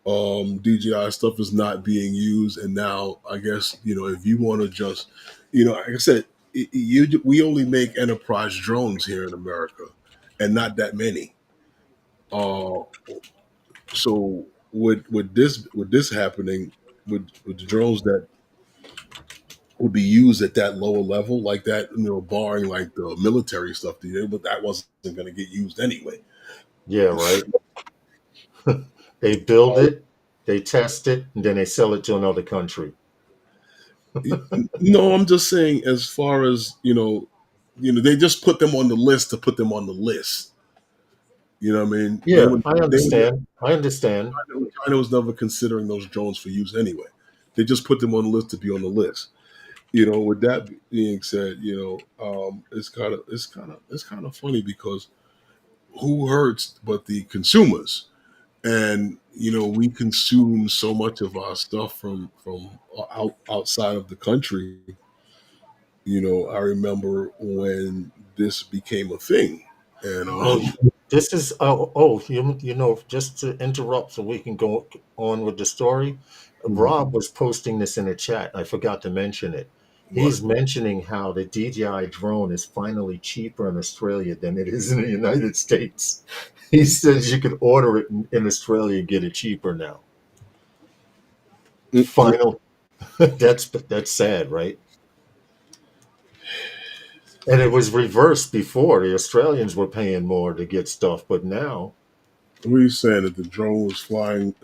DJI stuff is not being used, and now I guess if you want to just, like I said, we only make enterprise drones here in America, and not that many. Uh, so with this happening, with the drones that would be used at that lower level, like that, barring like the military stuff, but that wasn't going to get used anyway. Yeah, right. They build it, they test it, and then they sell it to another country. No, I'm just saying, as far as they just put them on the list to put them on the list. You know what I mean? They Yeah, would. I They would. understand. I understand. China was never considering those drones for use anyway. They just put them on the list to be on the list. With that being said, it's kind of funny, because who hurts but the consumers? And we consume so much of our stuff from outside of the country. I remember when this became a thing. And Well, this is you know, just to interrupt so we can go on with the story. Rob was posting this in the chat. I forgot to mention it. what? He's mentioning how the DJI drone is finally cheaper in Australia than it is in the United States. He says you could order it in Australia and get it cheaper now. Mm-mm. Final. That's sad, right? And it was reversed before. The Australians were paying more to get stuff, but now, What are you saying that the drone was flying?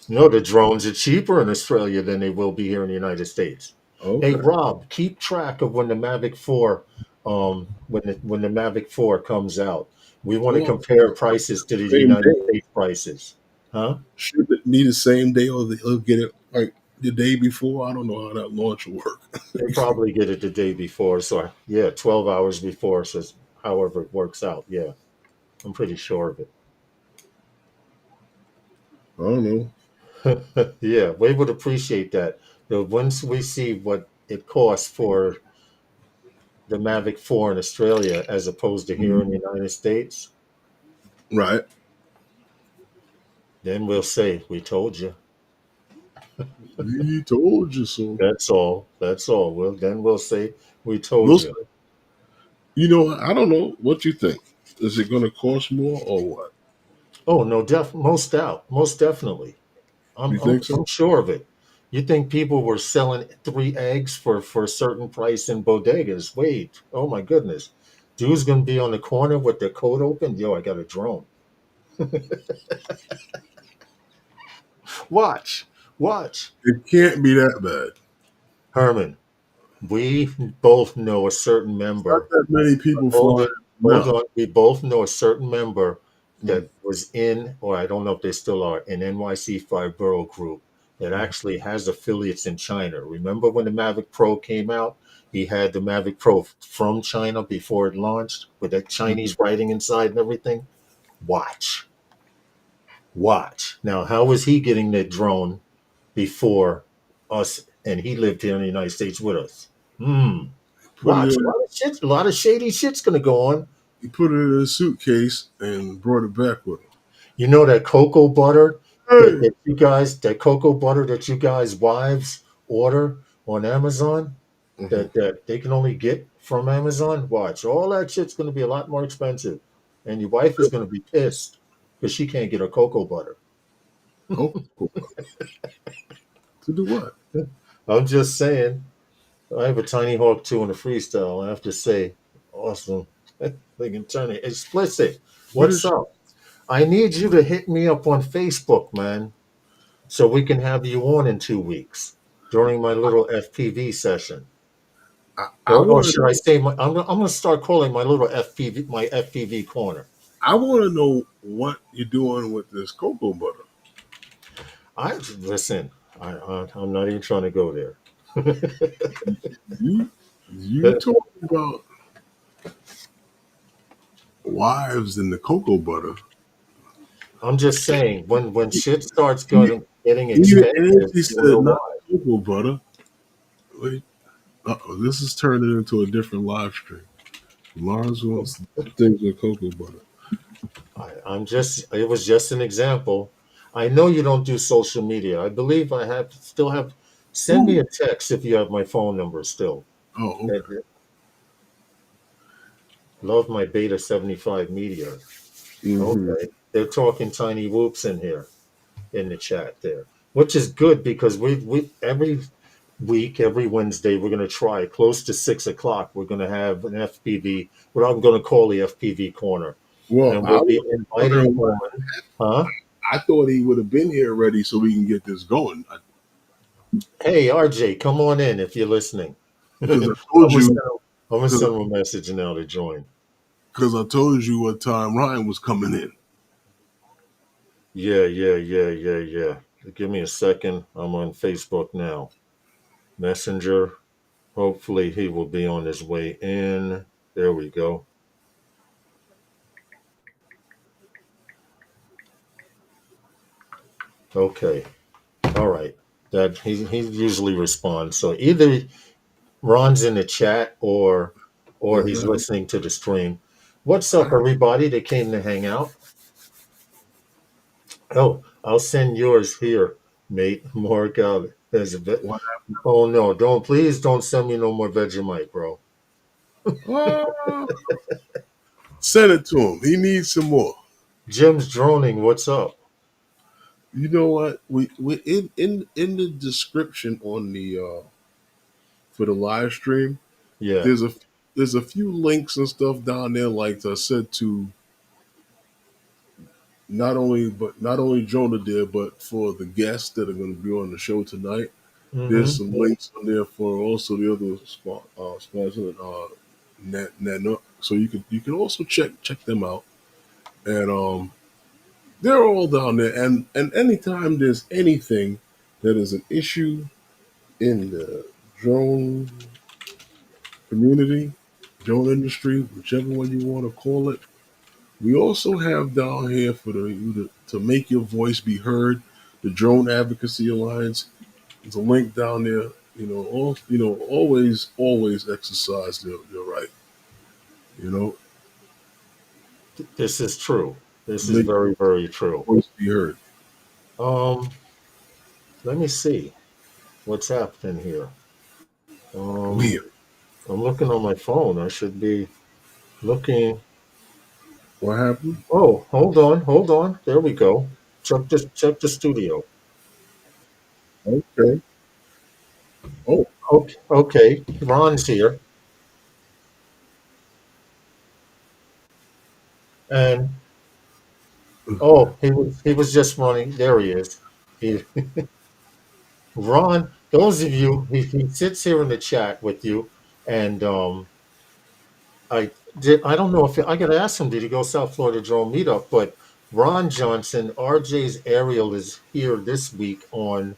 no, the drones are cheaper in Australia than they will be here in the United States. Hey, Okay. Rob, keep track of when the Mavic 4, when the Mavic 4 comes out. We want to Well, compare prices to the same United day. States prices, huh? Should it be the same day, or they'll get it like the day before? I don't know how that launch will work. They probably get it the day before, so yeah, 12 hours before, so however it works out. Yeah, I'm pretty sure of I don't know. it. Yeah, we would appreciate that. Once we see what it costs for the Mavic 4 in Australia as opposed to here in the United States, Right. then we'll say, we told you. We told you so. That's all. That's all. Then we'll say, we told Those, you. I don't know what you think. Is it going to cost more or what? Oh, no, most definitely. I'm, You I'm, think so? I'm sure of it. You think people were selling 3 eggs for a certain price in bodegas? Wait, oh my goodness. Dude's going to be on the corner with their coat open. Yo, I got a drone. Watch, watch. It can't be that bad. Herman, we both know a certain Not member. that many people Hold flying it. Hold now. on. We both know a certain member Mm. that was in, or I don't know if they still are, in NYC Five Borough Group that actually has affiliates in China. Remember when the Mavic Pro came out? He had the Mavic Pro from China before it launched with that Chinese writing inside and everything. Watch. Watch. Now, how was he getting that drone before us? And he lived here in the United States with us. Hmm. Put it Watch. A in. lot of shit, a lot of shady shit's gonna go on. He put it in a suitcase and brought it back with him. You know that cocoa butter Hey. that cocoa butter that you guys wives order on Amazon Mhm. that they can only get from Amazon? Watch, all that shit's going to be a lot more expensive, and your wife is going to be pissed because she can't get her cocoa butter. Cocoa to do what? I'm just saying. I have a Tiny Hawk 2 in a freestyle. I have to say, awesome. They can turn it explicit. What What's is? up? I need you to hit me up on Facebook, man, so we can have you on in 2 weeks during my little FPV session. I Or want to should I know. say, I'm going to start calling my little FPV, my FPV corner. I want to know what you're doing with this cocoa butter. Listen, I'm not even trying to go there. You you talking about wives and the cocoa butter? I'm just saying, when shit starts Even getting even expensive, Angie you'll know said not why. cocoa butter. Wait, this is turning into a different live stream. Mars wants to do things with cocoa butter. It was just an example. I know you don't do social media. I believe still have, send me Ooh. a text if you have my phone number still. Oh, okay. Love my Beta 75 Meteor. Hmm. Okay. They're talking tiny whoops in here in the chat there, which is good because we every week, every Wednesday, we're going to try close to 6 o'clock. We're going to have an FPV, what I'm going to call the FPV corner, Well, and I we'll be was inviting wondering. on, huh? I thought he would have been here already so we can get this going. Hey, RJ, come on in if you're listening. I'm Because I told gonna you, send I'm gonna because send him a message now to join. I told you what time Ryan was coming in. Yeah. Give me a second. I'm on Facebook now. Messenger. Hopefully he will be on his way in. There we go. Okay. All right. That he usually responds. So either Ron's in the chat or he's Uh-huh. listening to the stream. What's up, everybody that came to hang out? Oh, I'll send yours here, mate. Mark out as a bit. What? Oh no, please don't send me no more Vegemite, bro. Uh, send it to him. He needs some more. Jim's droning. What's up? You know what? We in the description on the for the live stream. Yeah. There's a few links and stuff down there, like I said, to not only Jonah there, but for the guests that are going to be on the show tonight. There's Mm-hmm. some links on there for also the other sponsor, Net, so you can also check them out, and they're all down there. And anytime there's anything that is an issue in the drone community, drone industry, whichever one you want to call it, we also have down here for to make your voice be heard, the Drone Advocacy Alliance. There's a link down there. Always exercise your right. You know, This is true. This is make very, very true. your voice be heard. Um, Let me see what's happening here. Um, Weird. I'm looking on my phone. I should be looking. What happened? Oh, hold on. There we go. Check the studio. Okay. Oh, Okay, okay. Ron's here, and oh, he was just running. There he is. He, Ron. Those of you, he sits here in the chat with you, and I did. I don't know if I got to ask him. Did he go South Florida Drone Meetup? But Ron Johnson, RJ's Aerial, is here this week on,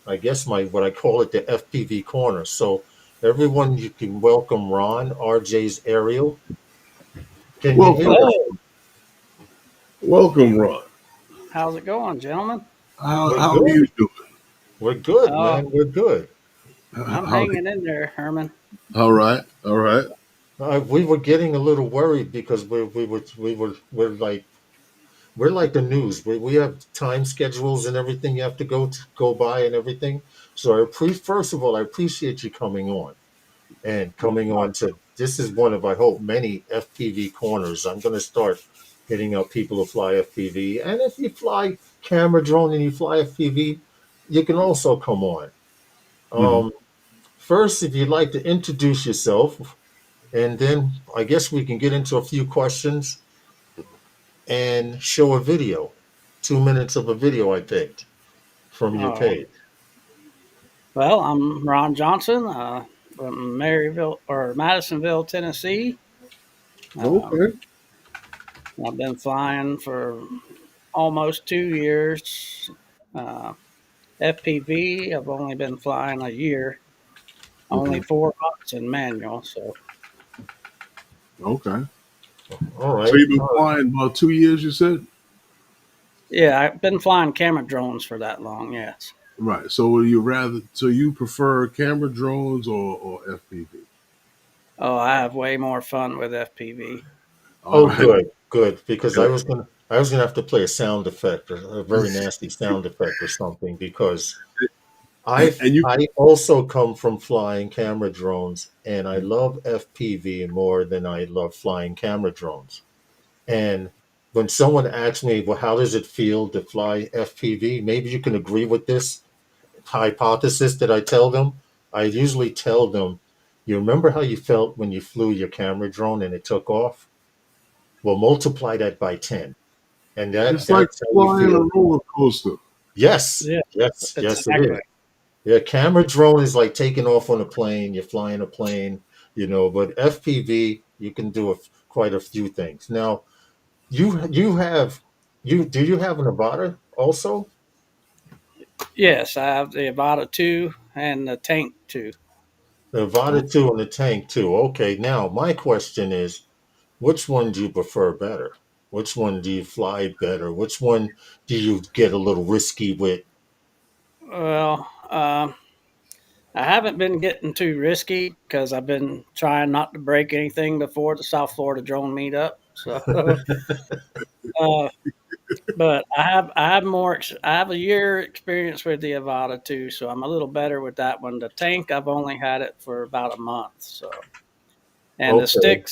I guess my what I call it the FPV corner. So everyone, you can welcome Ron, RJ's Aerial. Can you welcome, hear us? Hello, welcome, Ron. how's it going, gentlemen? How We're how are good. you doing? We're good, Uh, man. We're good. I'm How, hanging in there, Herman. all right, all right. We were getting a little worried because we're like the news. We have time schedules and everything you have to go by and everything. So first of all, I appreciate you coming on and No coming on problem. to this is one of I hope many FPV corners. I'm going to start hitting up people who fly FPV, and if you fly camera drone and you fly FPV, you can also come on. Mhm. Um, First, if you'd like to introduce yourself, and then I guess we can get into a few questions and show a video. 2 minutes of a video I picked from your Oh, page. well, I'm Ron Johnson from Maryville or Madisonville, Tennessee. Um, Okay. I've been flying for almost 2 years. Uh, FPV, I've only been flying a year, only Mhm. 4 months in manual. So, Okay. All So right. you've been flying about 2 years, you said? yeah, I've been flying camera drones for that long, yes. Right. So would you rather? So you prefer camera drones or FPV? Oh, I have way more fun with FPV. All Oh, right. good. Because I Okay. was gonna have to play a sound effect or a very nasty sound effect or something because And you. I also come from flying camera drones and I love FPV more than I love flying camera drones. And when someone asks me, well, how does it feel to fly FPV? Maybe you can agree with this hypothesis that I tell them. I usually tell them, you remember how you felt when you flew your camera drone and it took off? Well, multiply that by 10. And It's like that's how you flying a feel. roller coaster. Yes, Yeah, yes, it is. exactly. Yeah, camera drone is like taking off on a plane. You're flying a plane, but FPV, you can do quite a few things. Now, you have do you have an Avata also? Yes, I have the Avata 2 and the Tank 2. The Oh, Avata 2 and the Tank 2. Okay, now my question is, which one do you prefer better? Which one do you fly better? Which one do you get a little risky with? Well, I haven't been getting too risky because I've been trying not to break anything before the South Florida drone meetup. So, uh, but I have I have a year experience with the Avata too, so I'm a little better with that one. The tank I've only had it for about a month, so and the Okay.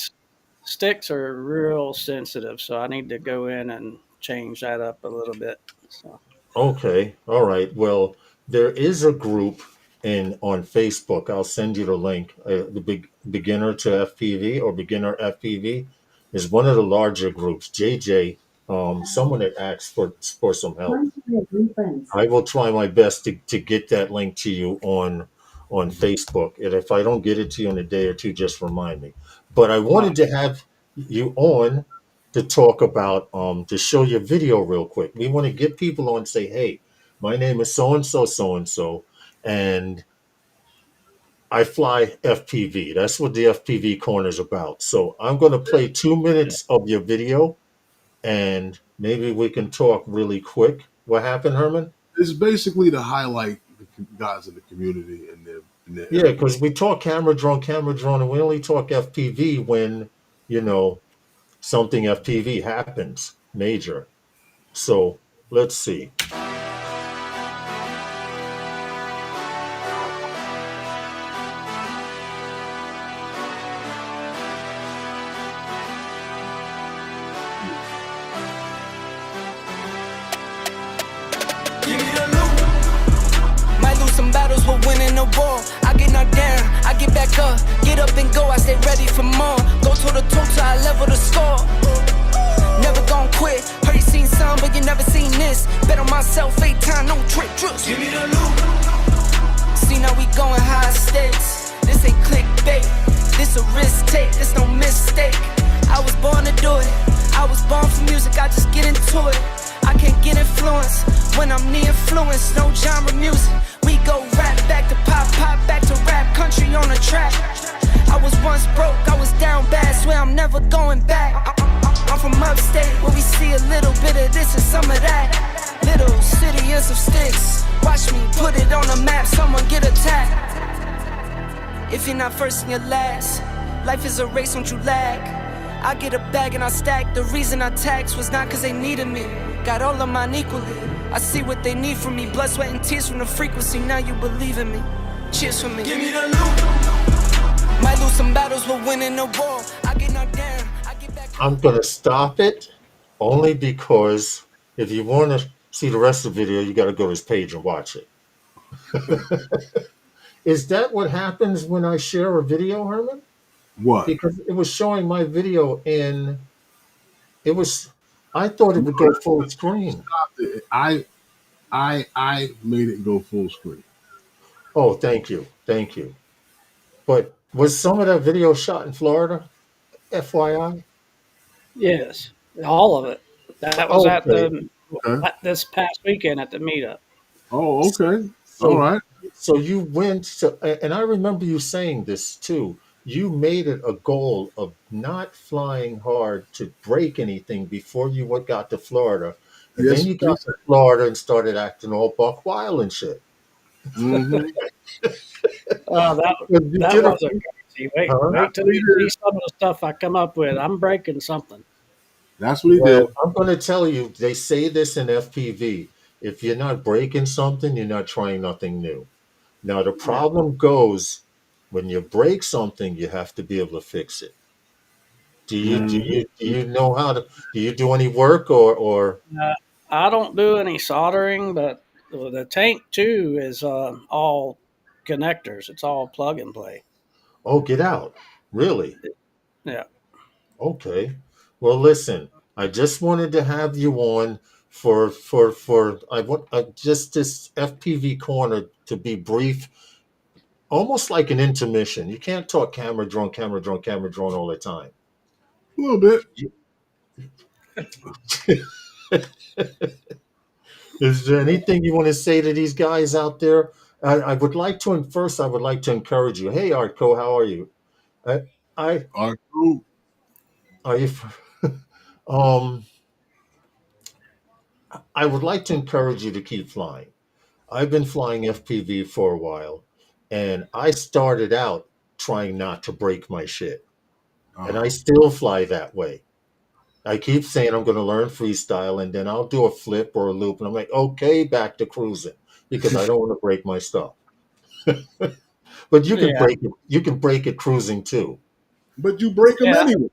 sticks are real sensitive, so I need to go in and change that up a little bit. So Okay. All right. Well, there is a group in on Facebook. I'll send you the link. The beginner to FPV or beginner FPV is one of the larger groups. JJ, someone had asked for some help. I will try my best to get that link to you on Facebook. And if I don't get it to you in a day or two, just remind me. But I uh, wanted to have you on to talk about to show your video real quick. We want to get people on and say, hey, my name is so and so, and I fly FPV. That's what the FPV corner is about. So I'm going to play 2 minutes of your video, and maybe we can talk really quick. What happened, Herman? It's basically to highlight the guys in the community and their Yeah, because we talk camera drone, and we only talk FPV when, you know, something FPV happens major. So let's see. Give me the loot. Might lose some battles, but winning the war. I get knocked down, I get back up, get up and go. I stay ready for more. Go toe to toe till I level the score. Never gon' quit. Heard you seen some, but you never seen this. Bet on myself 8 times, no trick, trust. Give me the loot. See now we going high stakes. This ain't clickbait. This a risk take. This no mistake. I was born to do it. I was born for music. I just get into it. I can't get influence when I'm the influence. No genre music. We go rap back to pop, pop back to rap. Country on the track. I was once broke. I was down bad. Swear I'm never going back. I'm from upstate where we see a little bit of this and some of that. Little city and some sticks. Watch me put it on the map. Someone get attacked. If you're not first, you're last. Life is a race, don't you lag. I get a bag and I stack. The reason I tax was not cause they needed me. Got all of mine equally. I see what they need from me. Blood, sweat, and tears from the frequency. Now you believe in me. Cheers for me. Give me the loot. Might lose some battles, but winning the war. I get knocked down. I get back. I'm going to stop it only because if you want to see the rest of the video, you got to go to his page and watch it. Is that what happens when I share a video, Herman? what? Because it was showing my video in, it was, I thought it would go full screen. I made it go full screen. Oh, thank you. Thank you. But was some of that video shot in Florida? FYI? yes, all of it. That was at Okay. the Okay. this past weekend at the meetup. Oh, okay. All So, right. so you went to, and I remember you saying this too. You made it a goal of not flying hard to break anything before you got to Florida, and then Yes. you got to Florida and started acting all buck wild and shit. Mm-hmm. Oh, But you that did a, wasn't crazy. Wait, huh? wait till you see some of the stuff I come up with. I'm breaking something. That's what he did. Well, I'm going to tell you, they say this in FPV. If you're not breaking something, you're not trying nothing new. Now, the Yeah. problem goes when you break something, you have to be able to fix it. Mm-hmm. Do you know how to, do you do any work or Uh, I don't do any soldering, but the tank too is all connectors. It's all plug and play. oh, get out? Really? Yeah. Okay. Well, listen, I just wanted to have you on for I want just this FPV corner to be brief, almost like an intermission. You can't talk camera drone all the time. A little bit. Is there anything you want to say to these guys out there? I would like to, first, I would like to encourage you. Hey, Artco, how are you? I, I All right, cool. are you, um, I would like to encourage you to keep flying. I've been flying FPV for a while, And I started out trying not to break my shit. And I Uh, still fly that way. I keep saying I'm going to learn freestyle, and then I'll do a flip or a loop. And I'm like, okay, back to cruising because I don't want to break my stuff. But you can Yeah, break it. You can break it cruising too. but you break them yeah. anyway.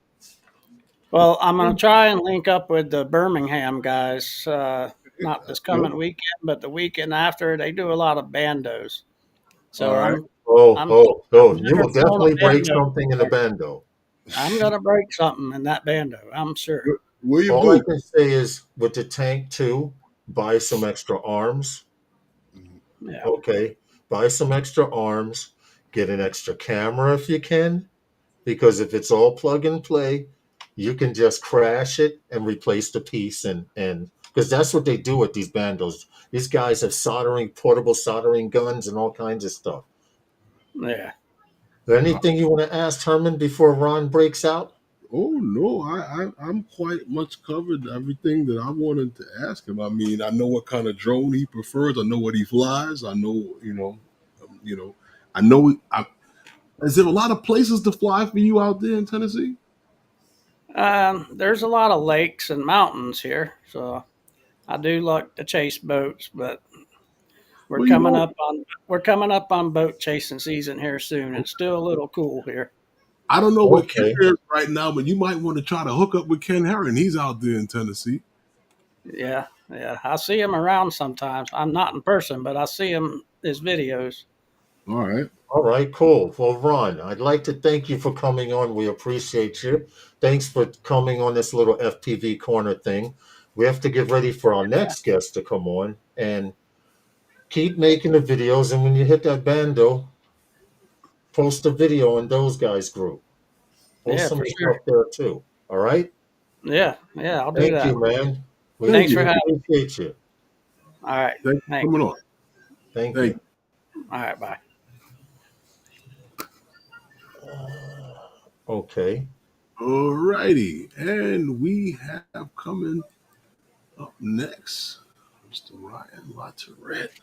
Well, I'm gonna try and link up with the Birmingham guys. Not this Good. coming weekend, but the weekend after. They do a lot of bandos. All So right. Oh, I'm oh, oh! I've You never will flown definitely a break bando something in the before. bando. I'm gonna break something in that bando. I'm sure. Will you All I do? can say is, with the tank too, buy some extra arms. Yeah, Okay, buy some extra arms. Get an extra camera if you can, because if it's all plug and play, you can just crash it and replace the piece, and because that's what they do with these bandos. These guys have portable soldering guns and all kinds of stuff. yeah. Anything you want to ask Herman before Ron breaks out? Oh no, I'm quite much covered everything that I wanted to ask him. I mean, I know what kind of drone he prefers. I know what he flies. I know, you know, I know. Is there a lot of places to fly for you out there in Tennessee? There's a lot of lakes and mountains here, so I do like to chase boats. But we're Well, you coming know, up on we're coming up on boat chasing season here soon. It's still a little cool here. I don't know what Ken Okay. is right now, but you might want to try to hook up with Ken Herron. He's out there in Tennessee. Yeah, yeah. I see him around sometimes. I'm not in person, but I see him his videos. All right. All right, cool. Well, Ron, I'd like to thank you for coming on. We appreciate you. Thanks for coming on this little FPV corner thing. We have to get ready for our Yeah, next guest to come on and keep making the videos. And when you hit that bando, post a video in those guys' group. Post yeah, some for stuff sure. there too. All right. Yeah, yeah. I'll do Thank that. you, man. Thank Thanks you. for We having. appreciate you. All right. Thanks for Thanks. coming on. Thank Thank you. you. All right. Bye. Okay. All righty. And we have coming up next Mr. Ryan Latourette.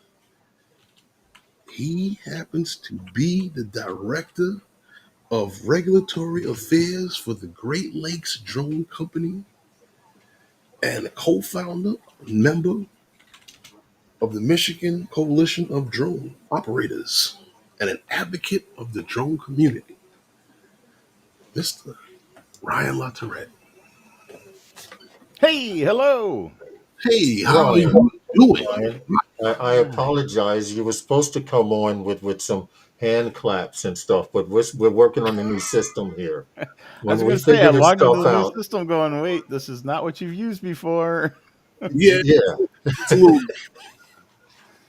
He happens to be the director of regulatory affairs for the Great Lakes Drone Company and a co-founder, member of the Michigan Coalition of Drone Operators, and an advocate of the drone community, Mr. Ryan Latourette. Hey, hello. Hey, how are Ryan. you doing? Ryan, I apologize. You were supposed to come on with some hand claps and stuff, but we're working on a new system here. I was When going we to say, I figure this logged into stuff the new out, system going, wait, this is not what you've used before. Yeah, yeah, it's a little,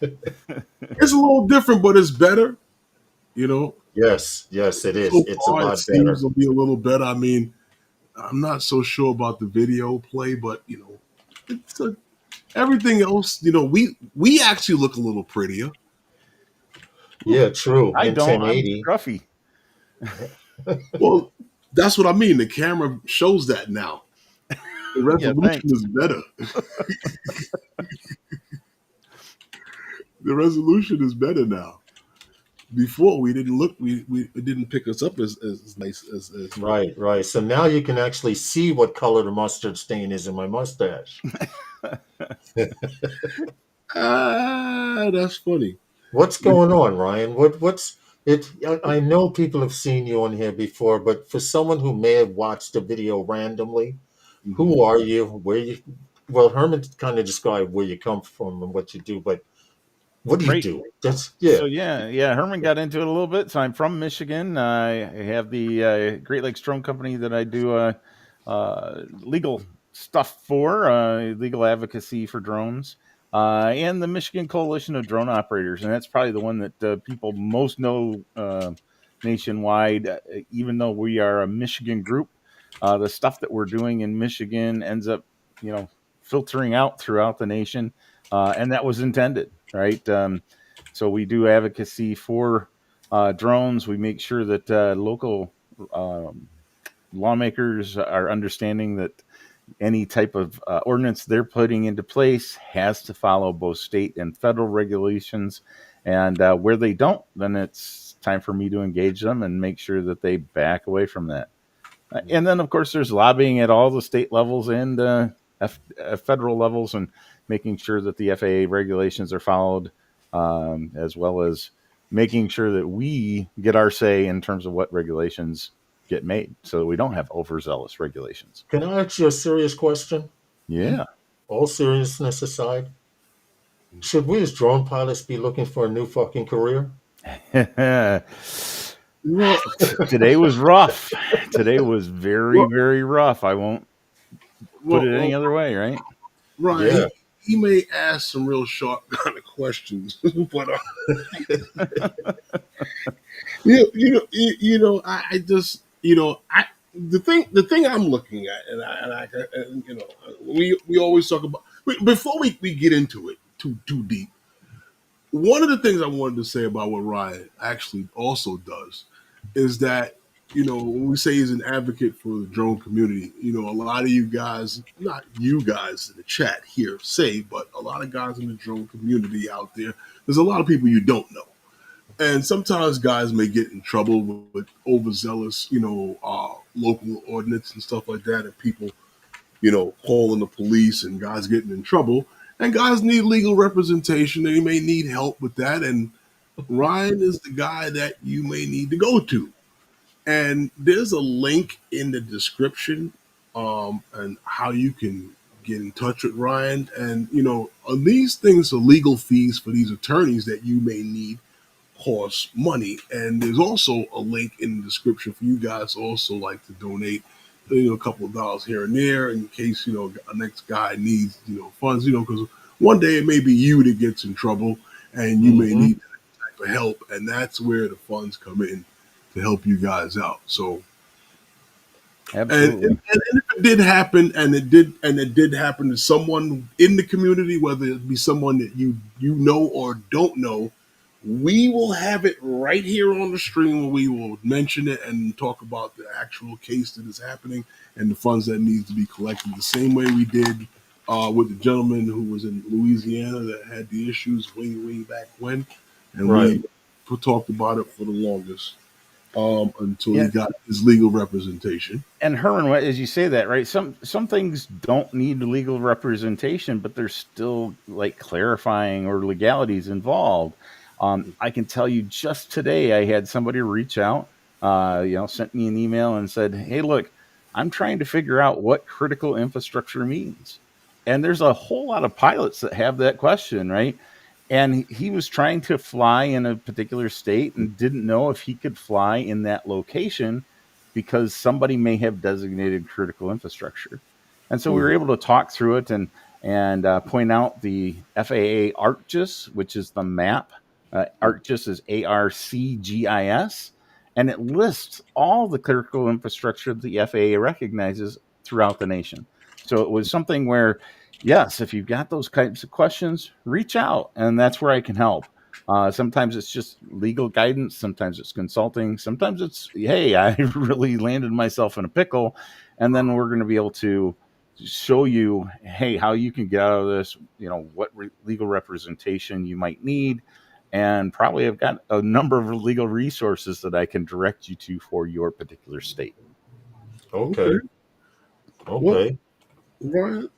it's a little different, but it's better. You know, yes, it is. so It's a far it lot seems better. to be a little better. I mean, I'm not so sure about the video play, but it's everything else. We actually look a little prettier. Yeah, true. I In don't. I'm 1080. scruffy. Well, that's what I mean. The camera shows that now. The Yeah, resolution thanks. is better. The resolution is better now. Before we didn't look, we it didn't pick us up as nice as what. Right. So now you can actually see what color the mustard stain is in my mustache. That's funny. What's going on, Ryan? What's it? I know people have seen you on here before, but for someone who may have watched the video randomly, Mhm. who are you? Where you? Well, Herman kind of described where you come from and what you do, but what do you Right. do? That's So, yeah, yeah, Herman got into it a little bit. So, I'm from Michigan. I have the Great Lakes Drone Company that I do legal stuff for, legal advocacy for drones, and the Michigan Coalition of Drone Operators. And that's probably the one that people most know nationwide, even though we are a Michigan group. The stuff that we're doing in Michigan ends up, filtering out throughout the nation. And that was intended, right? So we do advocacy for drones. We make sure that local lawmakers are understanding that any type of ordinance they're putting into place has to follow both state and federal regulations. And where they don't, then it's time for me to engage them and make sure that they back away from that. And then, of course, there's lobbying at all the state levels and federal levels, and making sure that the FAA regulations are followed, as well as making sure that we get our say in terms of what regulations get made, so that we don't have overzealous regulations. Can I ask you a serious question? Yeah. All seriousness aside, should we as drone pilots be looking for a new fucking career? Well, Today was rough. Today was very rough. I won't put it any other way, right? Right. Yeah. He may ask some real sharp kind of questions, but I just, the thing I'm looking at, and we always talk about, before we get into it too deep. One of the things I wanted to say about what Ryan actually also does is that, when we say he's an advocate for the drone community, a lot of you guys, not you guys in the chat here say, but a lot of guys in the drone community out there, there's a lot of people you don't know. And sometimes guys may get in trouble with overzealous, local ordinance and stuff like that, and people, calling the police and guys getting in trouble. And guys need legal representation. They may need help with that. And Ryan is the guy that you may need to go to. And there's a link in the description and how you can get in touch with Ryan. And, these things are legal fees for these attorneys that you may need cost money. And there's also a link in the description for you guys also like to donate, a couple of dollars here and there in case, a next guy needs, funds, because one day it may be you that gets in trouble and you may need that type of help. And that's where the funds come in to help you guys out. So, Absolutely. And if it did happen, and it did happen to someone in the community, whether it be someone that you know or don't know, we will have it right here on the stream where we will mention it and talk about the actual case that is happening and the funds that needs to be collected. The same way we did with the gentleman who was in Louisiana that had the issues way back when, and we talked about it for the longest until he got his legal representation. And Herman, as you say that, right? Some things don't need legal representation, but there's still like clarifying or legalities involved. I can tell you just today, I had somebody reach out, sent me an email and said, "Hey, look, I'm trying to figure out what critical infrastructure means." And there's a whole lot of pilots that have that question, right? And he was trying to fly in a particular state and didn't know if he could fly in that location because somebody may have designated critical infrastructure. And so we were able to talk through it and point out the FAA ArcGIS, which is the map. ArcGIS is ARCGIS, and it lists all the critical infrastructure that the FAA recognizes throughout the nation. So it was something where, yes, if you've got those types of questions, reach out, and that's where I can help. Sometimes it's just legal guidance. Sometimes it's consulting. Sometimes it's, hey, I really landed myself in a pickle, and then we're going to be able to show you, hey, how you can get out of this, what legal representation you might need. And probably I've got a number of legal resources that I can direct you to for your particular state. Okay. Well, Ryan,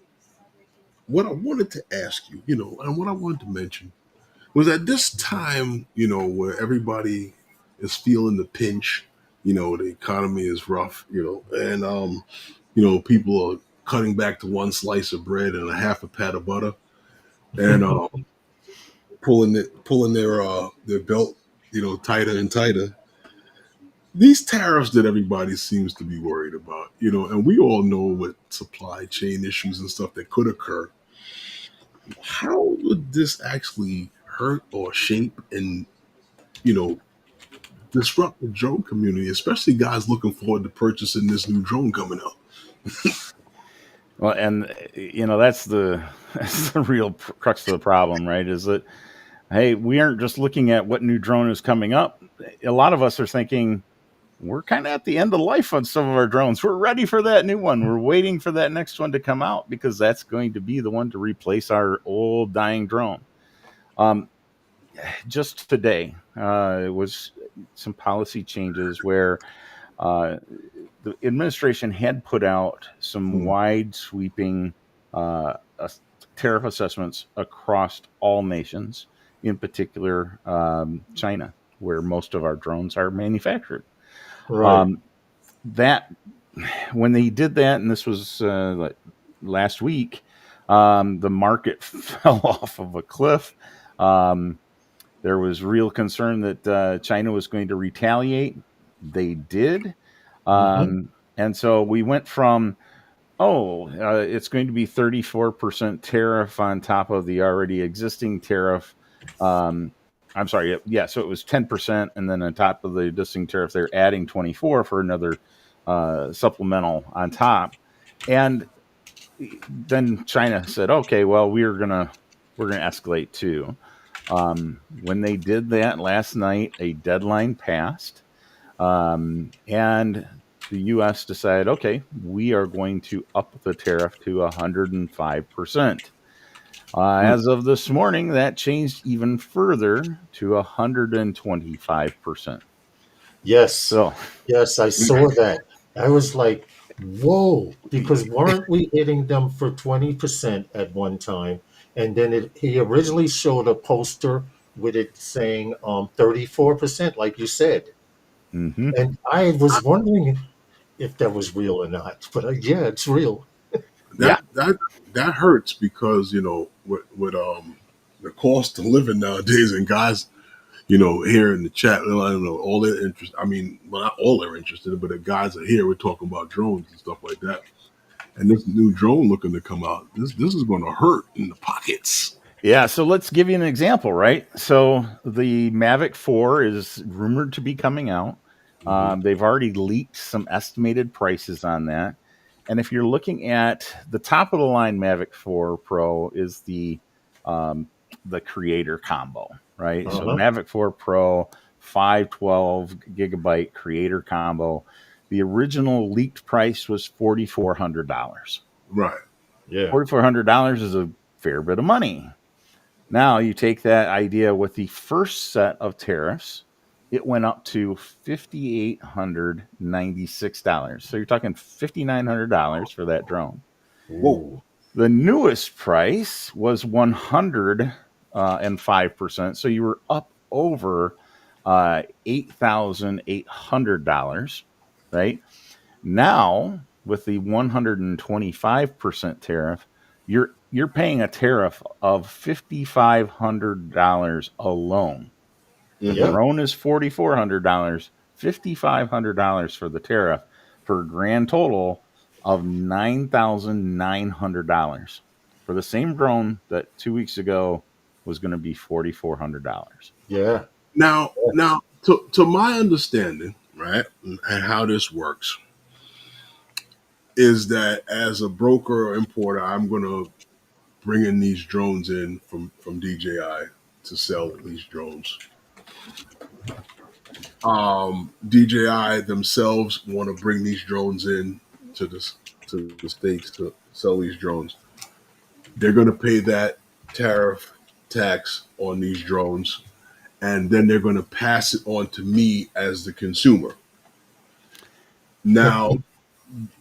what I wanted to ask you, and what I wanted to mention was at this time, where everybody is feeling the pinch, the economy is rough, and, people are cutting back to one slice of bread and a half a pat of butter and pulling their belt, tighter and tighter. These tariffs that everybody seems to be worried about, and we all know what supply chain issues and stuff that could occur. How would this actually hurt or shape and, disrupt the drone community, especially guys looking forward to purchasing this new drone coming out? Well, and that's the real crux of the problem, right? Is that, hey, we aren't just looking at what new drone is coming up. A lot of us are thinking we're kind of at the end of life on some of our drones. We're ready for that new one. We're waiting for that next one to come out because that's going to be the one to replace our old dying drone. just today, it was some policy changes where the administration had put out some wide sweeping tariff assessments across all nations, in particular China, where most of our drones are manufactured. Right. That when they did that, and this was last week, the market fell off of a cliff. There was real concern that China was going to retaliate. They did. And so we went from, it's going to be 34% tariff on top of the already existing tariff. I'm sorry. Yeah. So it was 10%. And then on top of the existing tariff, they're adding 24 for another supplemental on top. And then China said, okay, well, we're going to escalate too. When they did that last night, a deadline passed. And the U.S. decided, okay, we are going to up the tariff to 105%. As of this morning, that changed even further to 125%. Yes. So, yes, I saw that. I was like, whoa, because weren't we hitting them for 20% at one time? And then he originally showed a poster with it saying 34%, like you said. And I was wondering if that was real or not. But yeah, it's real. That hurts because with the cost of living nowadays, and guys, here in the chat, I don't know all their interest. I mean, well, not all they're interested in, but the guys are here. We're talking about drones and stuff like that. And this new drone looking to come out, this is going to hurt in the pockets. Yeah, so let's give you an example, right? So the Mavic 4 is rumored to be coming out. They've already leaked some estimated prices on that. And if you're looking at the top of the line Mavic 4 Pro is the Creator combo, right? So Mavic 4 Pro, 512 gigabyte Creator combo. The original leaked price was $4,400. Right. Yeah. $4,400 is a fair bit of money. Now you take that idea with the first set of tariffs, it went up to $5,896. So you're talking $5,900 for that drone. Whoa. The newest price was 105%. So you were up over $8,800, right? Now with the 125% tariff, you're paying a tariff of $5,500 alone. The drone is $4,400, $5,500 for the tariff, for a grand total of $9,900 for the same drone that 2 weeks ago was going to be $4,400. Yeah. Now, to my understanding, right, and how this works is that as a broker or importer, I'm going to bring in these drones in from DJI to sell these drones. DJI themselves want to bring these drones in to the States to sell these drones. They're going to pay that tariff tax on these drones, and then they're going to pass it on to me as the consumer. Now,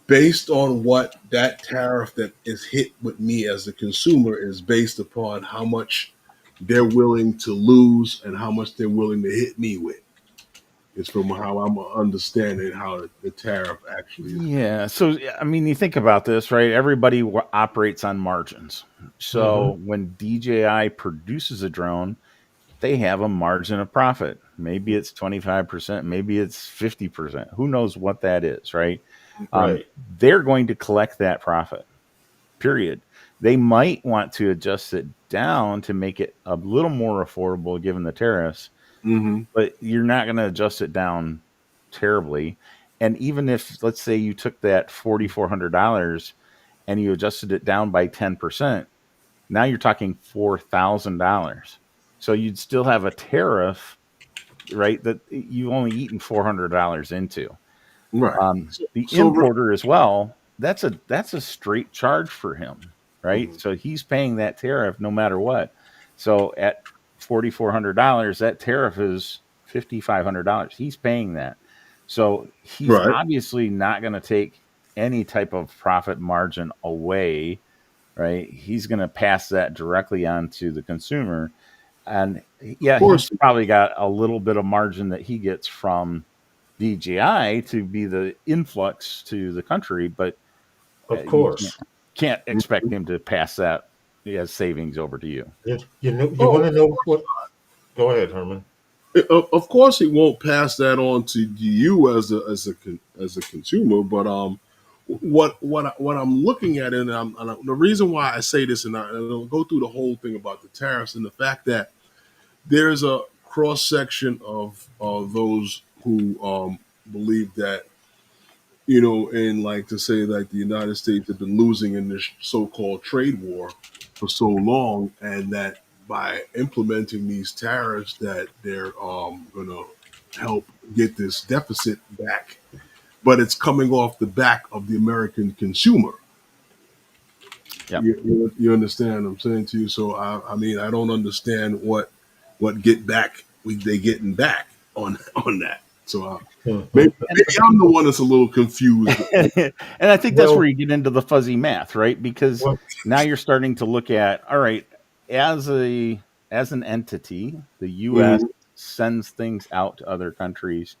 based on what that tariff that is hit with me as the consumer is based upon how much they're willing to lose and how much they're willing to hit me with. It's from how I'm understanding how the tariff actually is. Yeah. So, I mean, you think about this, right? Everybody operates on margins. So when DJI produces a drone, they have a margin of profit. Maybe it's 25%, maybe it's 50%. Who knows what that is, right? They're going to collect that profit, period. They might want to adjust it down to make it a little more affordable given the tariffs, but you're not going to adjust it down terribly. And even if, let's say, you took that $4,400 and you adjusted it down by 10%, now you're talking $4,000. So you'd still have a tariff, right, that you've only eaten $400 into. Right. The importer as well, that's a straight charge for him, right? So he's paying that tariff no matter what. So at $4,400. That tariff is $5,500. He's paying that. So he's Right. obviously not going to take any type of profit margin away, right? He's going to pass that directly on to the consumer. And yeah, Of course. he's probably got a little bit of margin that he gets from DJI to be the influx to the country, but Of you course. can't expect him to pass that as savings over to you. You know, you Oh, want to know what? Go ahead, Herman. of course, it won't pass that on to you as a consumer. But what I'm looking at, and the reason why I say this, and I'll go through the whole thing about the tariffs and the fact that there's a cross section of those who believe that, and like to say like the United States have been losing in this so-called trade war for so long, and that by implementing these tariffs that they're going to help get this deficit back, but it's coming off the back of the American consumer. Yep. You understand what I'm saying to you? So I mean, I don't understand what get back they getting back on that. So maybe I'm the one that's a little confused. And I think that's Well- where you get into the fuzzy math, right? Because Well- now you're starting to look at, all right, as an entity, the U.S. sends things out to other countries,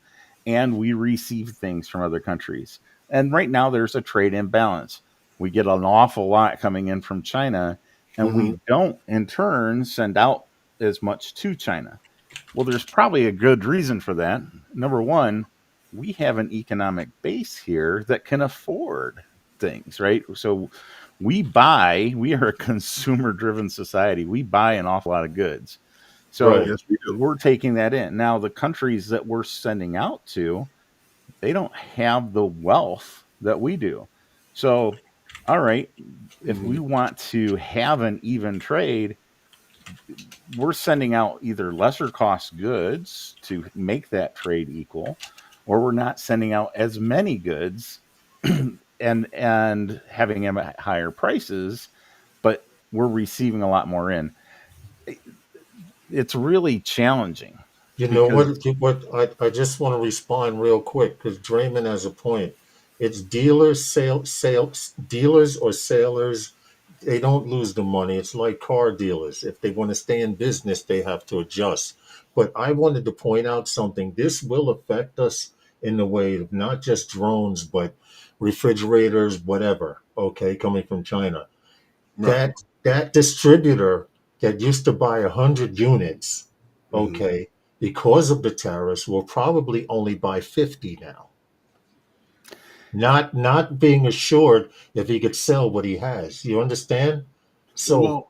and we receive things from other countries. And right now there's a trade imbalance. We get an awful lot coming in from China, and we don't, in turn, send out as much to China. Well, there's probably a good reason for that. Number one, we have an economic base here that can afford things, right? So we are a consumer-driven society. We buy an awful lot of goods. So Right, yes, we do. we're taking that in. Now, the countries that we're sending out to, they don't have the wealth that we do. So, all right, if we want to have an even trade, we're sending out either lesser cost goods to make that trade equal, or we're not sending out as many goods and having them at higher prices, but we're receiving a lot more in. It's really challenging. You know what? I just want to respond real quick because Draymond has a point. It's dealers, dealers or sailors. They don't lose the money. It's like car dealers. If they want to stay in business, they have to adjust. But I wanted to point out something. This will affect us in the way of not just drones, but refrigerators, whatever. Okay, coming from China. Right. That distributor that used to buy 100 units, okay, because of the tariffs, will probably only buy 50 now. Not being assured if he could sell what he has. You understand? So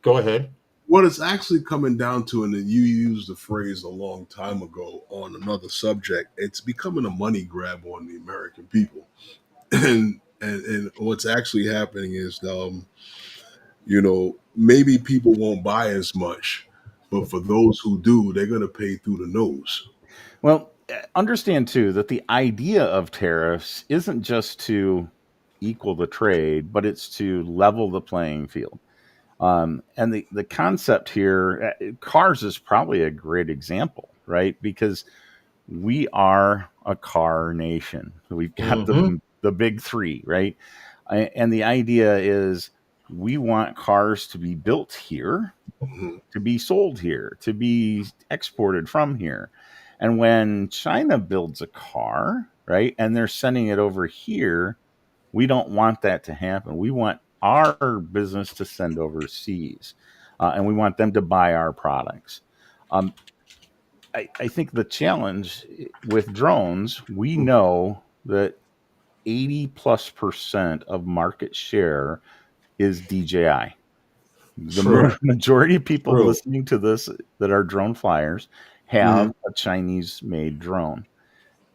go ahead. What it's actually coming down to, and you used the phrase a long time ago on another subject, it's becoming a money grab on the American people. And what's actually happening is, maybe people won't buy as much, but for those who do, they're going to pay through the nose. Well, understand too that the idea of tariffs isn't just to equal the trade, but it's to level the playing field. And the concept here, cars is probably a great example, right? Because we are a car nation. We've got the big three, right? And the idea is we want cars to be built here, to be sold here, to be exported from here. And when China builds a car, right, and they're sending it over here, we don't want that to happen. We want our business to send overseas, and we want them to buy our products. I think the challenge with drones, we know that 80+% of market share is DJI. The majority of people listening to this that are drone flyers have a Chinese-made drone.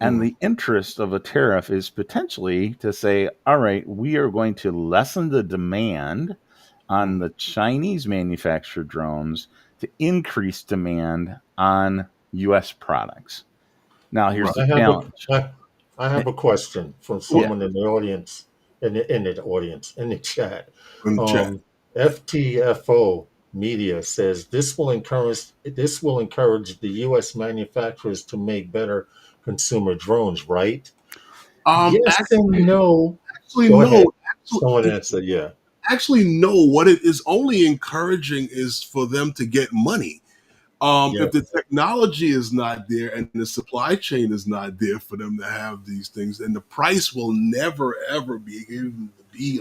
And the interest of a tariff is potentially to say, all right, we are going to lessen the demand on the Chinese manufactured drones to increase demand on U.S. products. Now, here's the challenge. I have a question from someone in the audience, in the chat. In the chat. FTFO Media says this will encourage the U.S. manufacturers to make better consumer drones, right? Yes and Actually, no. actually, Go ahead. no. Someone Actually, answer. Yeah. actually, no. What it is only encouraging is for them to get money. If the Yes. technology is not there and the supply chain is not there for them to have these things, then the price will never ever be able to be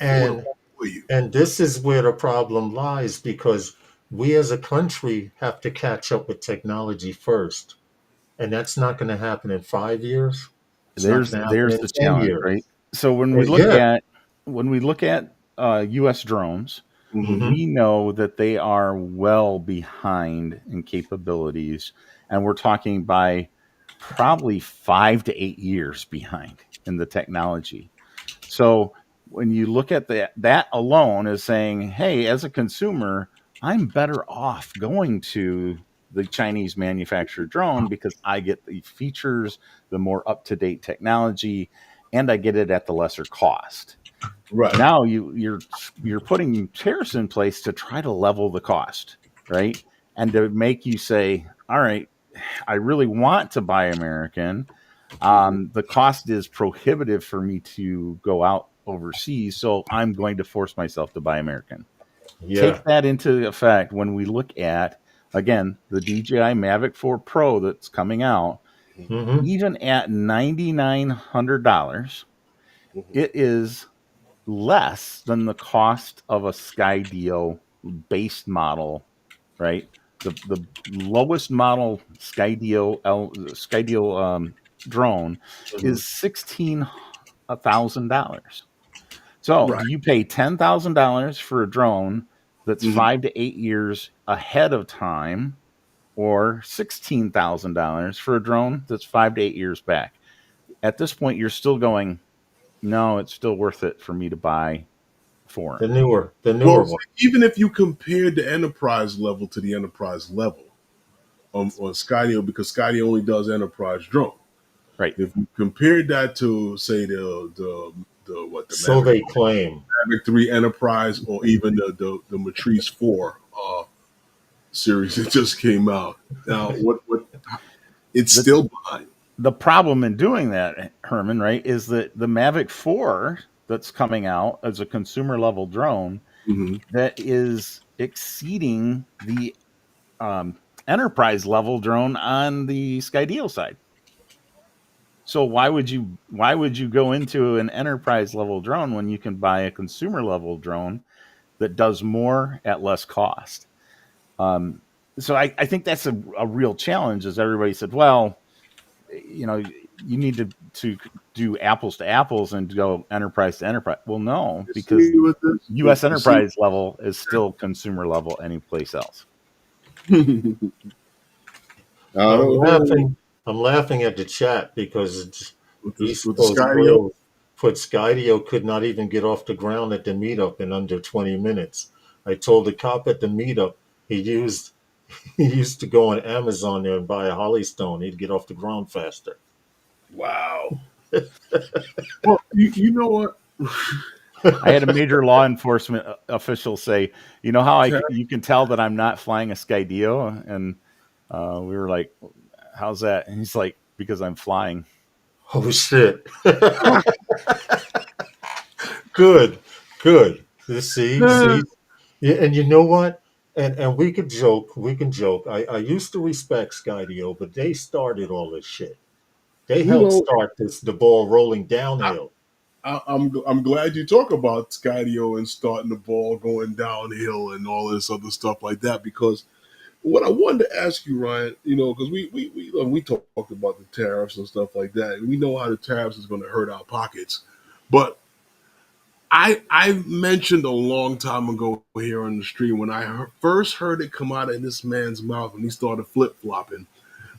And affordable for you. and this is where the problem lies because we as a country have to catch up with technology first. And that's not going to happen in 5 years. It's not going to happen There's in the 10 challenge, right? years. So Yeah. when we look at U.S. drones, Hmm. Hmm. we know that they are well behind in capabilities, and we're talking by probably 5 to 8 years behind in the technology. So when you look at that alone is saying, hey, as a consumer, I'm better off going to the Chinese manufactured drone because I get the features, the more up to date technology, and I get it at the lesser cost. Right. Now you're putting tariffs in place to try to level the cost, right? And to make you say, all right, I really want to buy American. The cost is prohibitive for me to go out overseas, so I'm going to force myself to buy American. Yeah. Take that into effect when we look at, again, the DJI Mavic 4 Pro that's coming out. Hmm. Even at $9,900, Hmm. it is less than the cost of a Skydio based model, right? The lowest model Skydio drone Hmm. is $16,000. So Right. do you pay $10,000 for a drone that's Hmm. 5 to 8 years ahead of time, or $16,000 for a drone that's 5 to 8 years back? At this point, you're still going, no, it's still worth it for me to buy The foreign. newer Well, one. even if you compared the enterprise level to the enterprise level on Skydio, because Skydio only does enterprise drone. Right. If you compared that to say the So they claim. Mavic 3 Enterprise or even the Matrice 4 series that just came out, now what it's The still behind. the problem in doing that, Herman, right, is that the Mavic 4 that's coming out as a consumer level drone Hmm. that is exceeding the enterprise level drone on the Skydio side. So why would you go into an enterprise level drone when you can buy a consumer level drone that does more at less cost? Um, so I think that's a real challenge. As everybody said, well, you need to do apples to apples and go enterprise to enterprise. Well, no, You because see with this, U.S. you see. enterprise level is still consumer level anyplace else. I I'm don't know laughing. I'm laughing at the chat because East with the Coast Skydio. Bros put Skydio could not even get off the ground at the meetup in under 20 minutes. I told the cop at the meetup he used he used to go on Amazon there and buy a Hollystone. He'd get off the ground faster. Wow. Well, you know what? I had a major law enforcement official say, "You know how you can tell that I'm not flying a Skydio?" And we were like, "How's that?" And he's like, "Because I'm flying." Oh shit! Good, good. You see, yeah, and you know what? And we could joke, we can joke. I used to respect Skydio, but they started all this shit. They you helped know, start the ball rolling I, downhill. I'm glad you talk about Skydio and starting the ball going downhill and all this other stuff like that, because what I wanted to ask you, Ryan, because we talked about the tariffs and stuff like that. We know how the tariffs is going to hurt our pockets, but I mentioned a long time ago here on the stream when I first heard it come out of this man's mouth and he started flip flopping.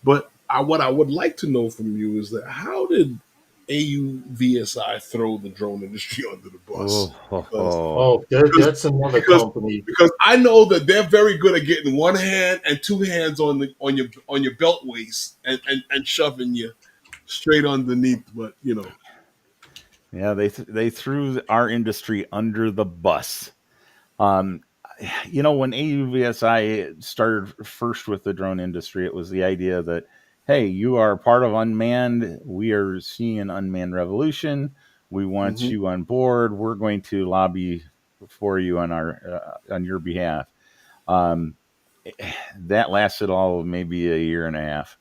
But what I would like to know from you is that how did AUVSI throw the drone industry under the bus? Oh, Because Oh, because that's another because company. because I know that they're very good at getting one hand and two hands on your belt waist and shoving you straight underneath. But yeah, they threw our industry under the bus. Um, when AUVSI started first with the drone industry, it was the idea that, hey, you are part of unmanned. We are seeing an unmanned revolution. We want you on board. We're going to lobby for you on your behalf. That lasted all of maybe a year and a half.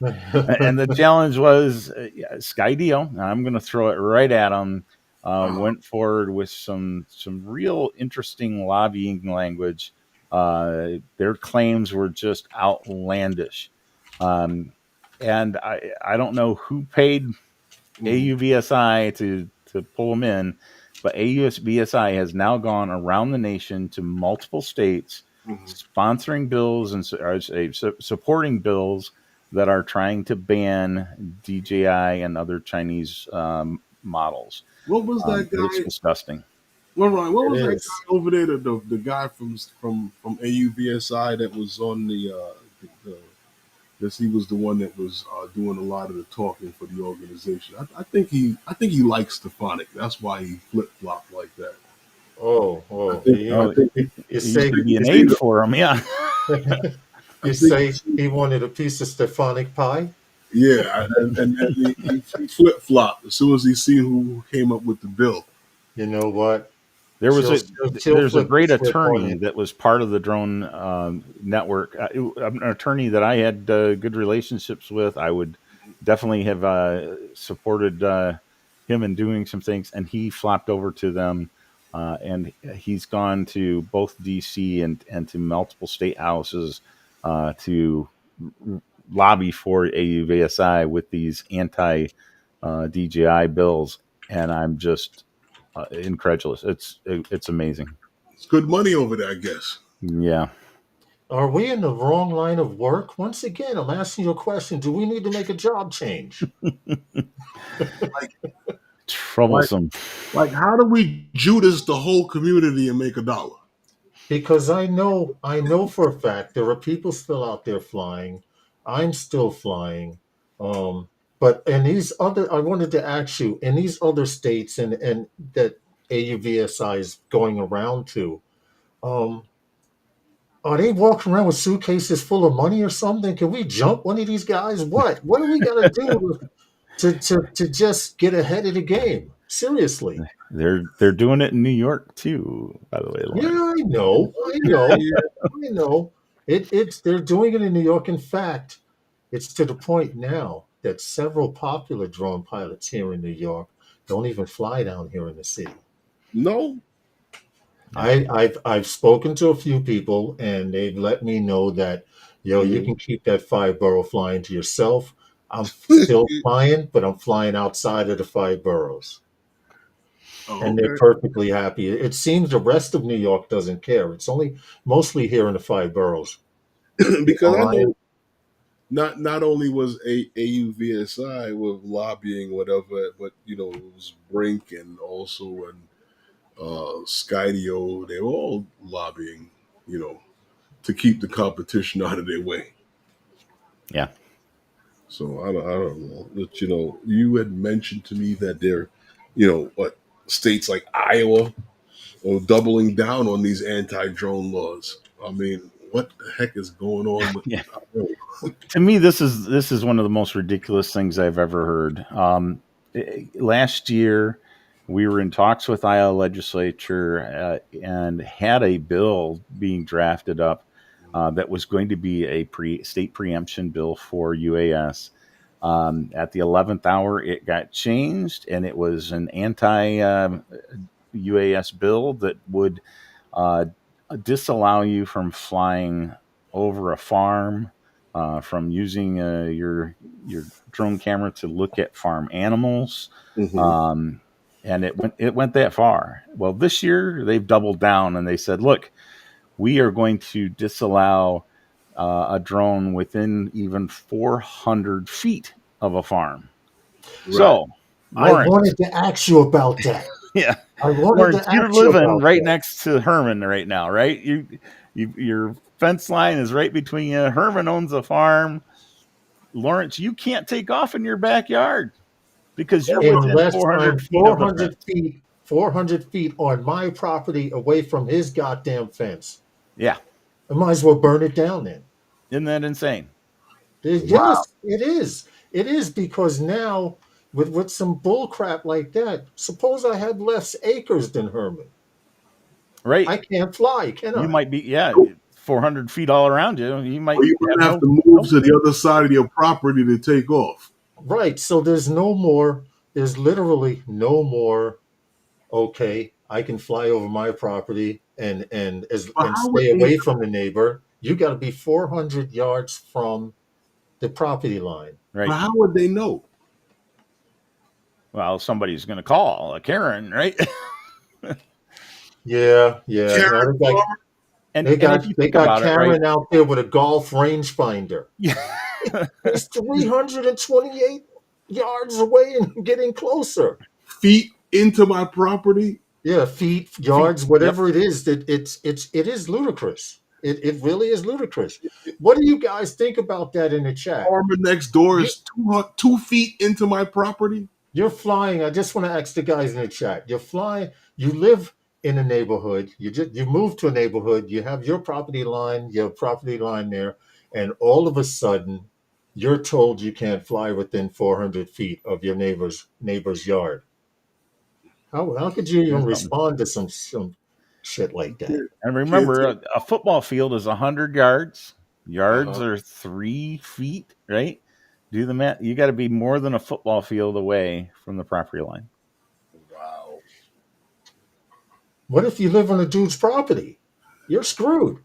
And the challenge was Skydio. I'm going to throw it right at them. Went forward with some real interesting lobbying language. Their claims were just outlandish. And I don't know who paid AUVSI to pull them in, but AUVSI has now gone around the nation to multiple states, sponsoring bills and supporting bills that are trying to ban DJI and other Chinese models. What was that guy? It's disgusting. Well, Ryan, what was that guy over there? The guy from AUVSI that was on he was the one that was doing a lot of the talking for the organization. I think he likes Stefanik. That's why he flip flopped like that. You say be an aid for him, yeah. You say he wanted a piece of Stefanik pie? Yeah, and then he flip flopped as soon as he seen who came up with the bill. You know what? There's a great attorney that was part of the drone network. An attorney that I had good relationships with. I would definitely have supported him in doing some things, and he flopped over to them. And he's gone to both DC and to multiple state houses to lobby for AUVSI with these anti DJI bills, and I'm just incredulous. It's amazing. It's good money over there, I guess. Yeah. Are we in the wrong line of work? Once again, I'm asking you a question. Do we need to make a job change? Troublesome. Like how do we Judas the whole community and make $1? Because I know for a fact there are people still out there flying. I'm still flying. But in these other, I wanted to ask you, in these other states and that AUVSI is going around to, are they walking around with suitcases full of money or something? Can we jump one of these guys? What do we got to do to just get ahead of the game? Seriously. They're doing it in New York too, by the way. Lauren. Yeah, I know. It's they're doing it in New York. In fact, it's to the point now that several popular drone pilots here in New York don't even fly down here in the city. No. I've spoken to a few people and they've let me know that you can keep that 5 borough flying to yourself. I'm still flying, but I'm flying outside of the 5 boroughs. And they're perfectly happy. It seems the rest of New York doesn't care. It's mostly here in the 5 boroughs. Because I know not only was AUVSI with lobbying whatever, but it was BRINC and also Skydio. They were all lobbying, to keep the competition out of their way. Yeah. So I don't know. But you had mentioned to me that there, states like Iowa are doubling down on these anti-drone laws. I mean, what the heck is going on with To me, this is one of the most ridiculous things I've ever heard. Last year, we were in talks with Iowa legislature and had a bill being drafted up that was going to be a state preemption bill for UAS. At the 11th hour, it got changed, and it was an anti-UAS bill that would disallow you from flying over a farm, from using your drone camera to look at farm animals. And it went that far. Well, this year they've doubled down and they said, look, we are going to disallow a drone within even 400 feet of a farm. Right. So, Lawrence, I wanted to ask you about that. Yeah, Lawrence, you're living right next to Herman right now, right? Your fence line is right between you. Herman owns a farm. Lawrence, you can't take off in your backyard because you're within 400 feet. 400 feet on my property away from his goddamn fence. Yeah. I might as well burn it down then. Isn't that insane? Yes, it is. It is because now with some bull crap like that, suppose I had less acres than Herman. Right. I can't fly, can You I? might be, 400 feet all around you. You might Or you might have to move to the other side of your property to take off. Right. So there's literally no more, okay, I can fly over my property and stay away from the neighbor. You got to be 400 yards from the property line. Right. But how would they know? Well, somebody's going to call a Karen, right? Yeah. Karen, They got Karen out there with a golf rangefinder. Yeah. It's 328 yards away and getting closer. Feet into my property. Yeah, feet, yards, whatever it is. It is ludicrous. It really is ludicrous. What do you guys think about that in the chat? Farmer next door is 2 feet into my property. You're flying. I just want to ask the guys in the chat. You're flying. You live in a neighborhood. You move to a neighborhood. You have your property line there, and all of a sudden, you're told you can't fly within 400 feet of your neighbor's yard. How could you even respond to some shit like that? And remember, a football field is 100 yards. Yards are 3 feet, right? Do the math. You got to be more than a football field away from the property line. Wow. What if you live on a dude's property? You're screwed.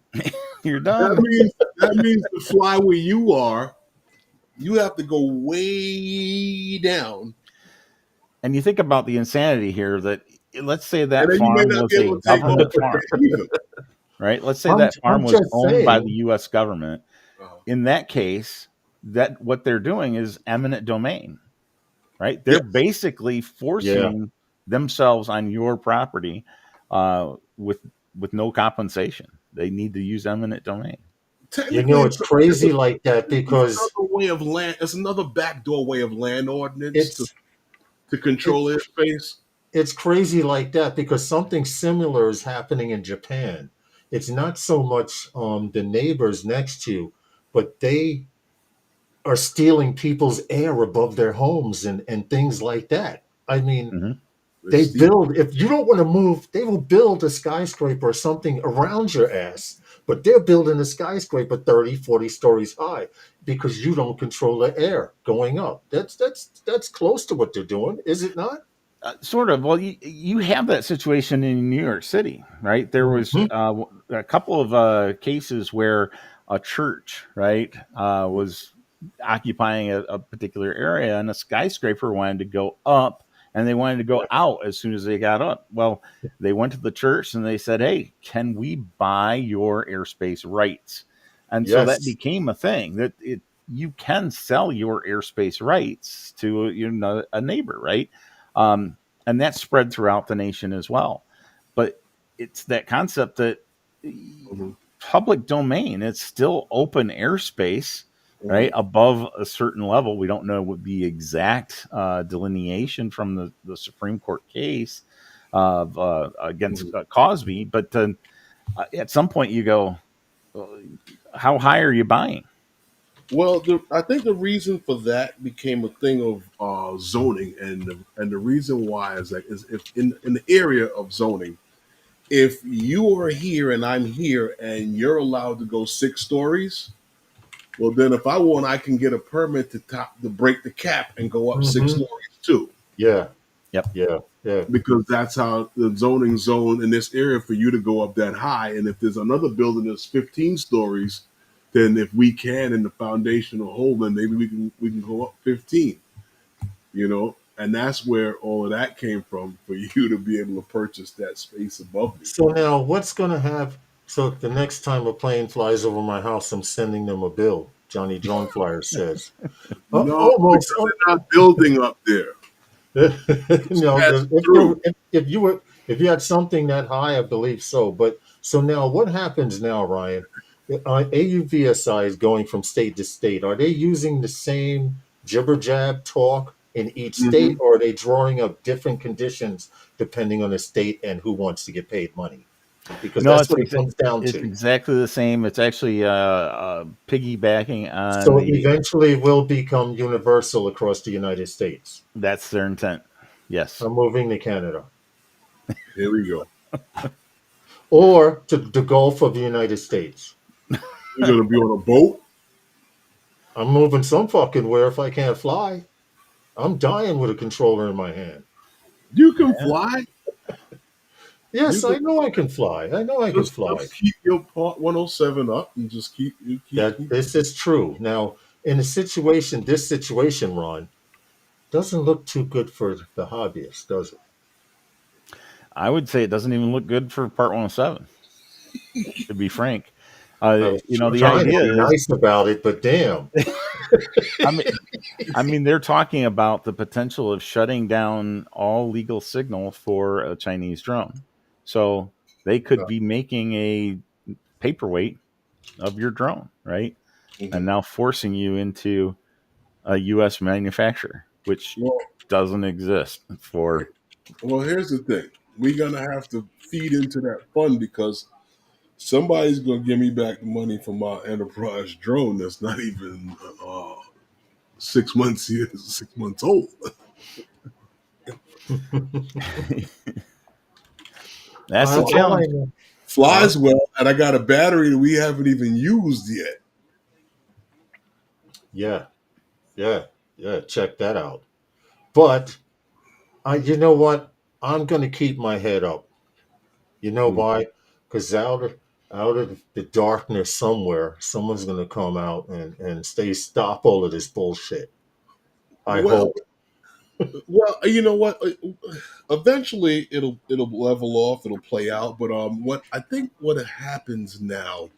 You're done. That means to fly where you are, you have to go way down. And you think about the insanity here that, let's say that farm was a government farm, right? Let's say that farm was owned by the U.S. government. In that case, what they're doing is eminent domain, right? They're basically forcing themselves on your property with no compensation. They need to use eminent domain. It's crazy like that because it's another backdoor way of land ordinance to control airspace. It's crazy like that because something similar is happening in Japan. It's not so much the neighbors next to you, but they are stealing people's air above their homes and things like that. I mean, they build, if you don't want to move, they will build a skyscraper or something around your ass, but they're building a skyscraper 30, 40 stories high because you don't control the air going up. That's close to what they're doing, is it not? Sort of. Well, you have that situation in New York City, right? There was a couple of cases where a church, right, was occupying a particular area, and a skyscraper wanted to go up, and they wanted to go out as soon as they got up. Well, they went to the church and they said, "Hey, can we buy your airspace rights?" And so that became a thing that you can sell your airspace rights to a neighbor, right? And that's spread throughout the nation as well. But it's that concept that public domain, it's still open airspace, right? Above a certain level. We don't know what the exact delineation from the Supreme Court case against Cosby, but at some point you go, how high are you buying? Well, I think the reason for that became a thing of zoning, and the reason why is if in the area of zoning, if you are here and I'm here and you're allowed to go 6 stories, well then if I want, I can get a permit to break the cap and go up 6 stories too. Yeah. Yep. Yeah. Because that's how the zoning zone in this area for you to go up that high. And if there's another building that's 15 stories, then if we can in the foundational hole, then maybe we can go up 15, and that's where all of that came from, for you to be able to purchase that space above me. So now what's going to have, so the next time a plane flies over my house, I'm sending them a bill, Johnny Drone Flyer says. No, because they're not building up there. If you had something that high, I believe so. But so now what happens now, Ryan? AUVSI is going from state to state. Are they using the same jibber jab talk in each Mm-hmm. state, or are they drawing up different conditions depending on the state and who wants to get paid money? Because No, that's what it comes down it's to. exactly the same. It's actually piggybacking on So the. eventually it will become universal across the United States. That's their intent. Yes. I'm moving to Canada Here we go. or to the Gulf of the United States. You're gonna be on a boat. I'm moving some fucking where if I can't fly. I'm dying with a controller in my hand. You can fly. You Yes, can I know I can fly. I know I can fly. just keep your Part 107 up and just keep. That this is true. Now, in this situation, Ron, doesn't look too good for the hobbyist, does it? I would say it doesn't even look good for Part 107, to be frank. I was The trying to idea be is, nice about it, but damn. I mean, they're talking about the potential of shutting down all legal signal for a Chinese drone. So they could be making a paperweight of your drone, right? Mhm. And now forcing you into a U.S. manufacturer, which Well, doesn't exist for. well, here's the thing. We're gonna have to feed into that fund because somebody's gonna give me back the money for my enterprise drone that's not even 6 months here, 6 months old. That's the All I challenge. know. Flies well, and I got a battery that we haven't even used yet. Yeah, yeah, yeah. Check that out. But you know what? I'm gonna keep my head up. You know Mm. why? Because out of the darkness somewhere, someone's gonna come out and stop all of this bullshit. I Well, hope. well, you know what? Eventually, it'll level off. It'll play out. But what I think what happens now,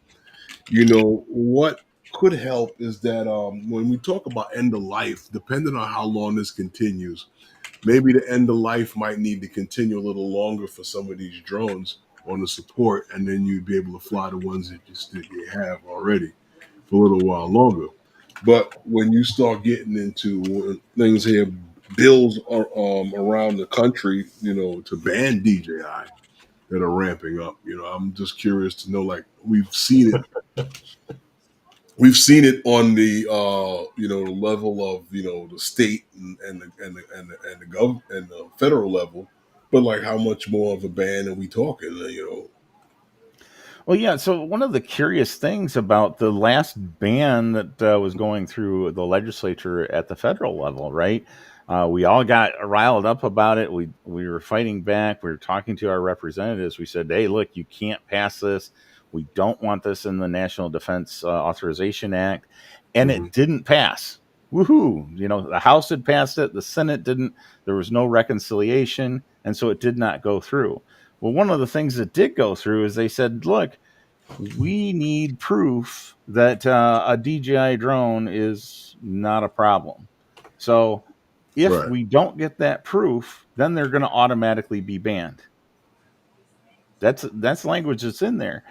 what could help is that when we talk about end of life, depending on how long this continues, maybe the end of life might need to continue a little longer for some of these drones on the support, and then you'd be able to fly the ones that you have already for a little while longer. But when you start getting into things here, bills are, around the country, to ban DJI that are ramping up. I'm just curious to know. Like we've seen it on the the level of the state and the gov and the federal level, but like how much more of a ban are we talking? Well, yeah. So one of the curious things about the last ban that was going through the legislature at the federal level, right? We all got riled up about it. We were fighting back. We were talking to our representatives. We said, "Hey, look, you can't pass this. We don't want this in the National Defense Authorization Act," and Mhm. it didn't pass. Woohoo! The House had passed it. The Senate didn't. There was no reconciliation, and so it did not go through. Well, one of the things that did go through is they said, look, we need proof that a DJI drone is not a problem. So if Right. we don't get that proof, then they're going to automatically be banned. That's language that's in there.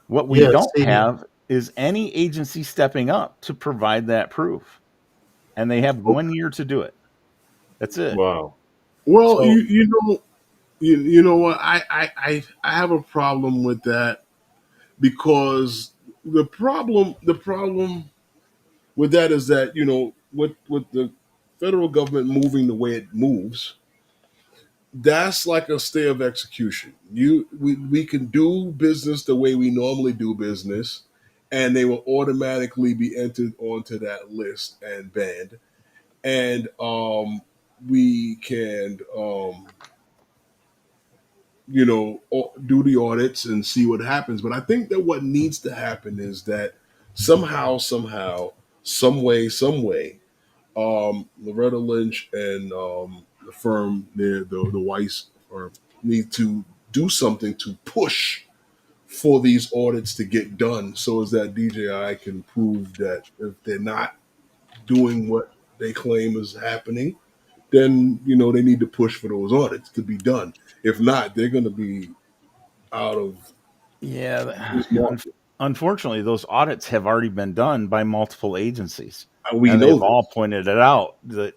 What we Yeah. don't See. have is any agency stepping up to provide that proof. And they have 1 year to do it. That's it. Wow. Well, So you know what? I have a problem with that because the problem with that is that with the federal government moving the way it moves, that's like a stay of execution. We can do business the way we normally do business, and they will automatically be entered onto that list and banned. And we can do the audits and see what happens. But I think that what needs to happen is that somehow, some way, Loretta Lynch and the firm there, the Weiss firm, need to do something to push for these audits to get done, so as that DJI can prove that if they're not doing what they claim is happening, then they need to push for those audits to be done. If not, they're going to be out of Yeah. this market. Unfortunately, those audits have already been done by multiple agencies. And we And know they've all this. pointed it out that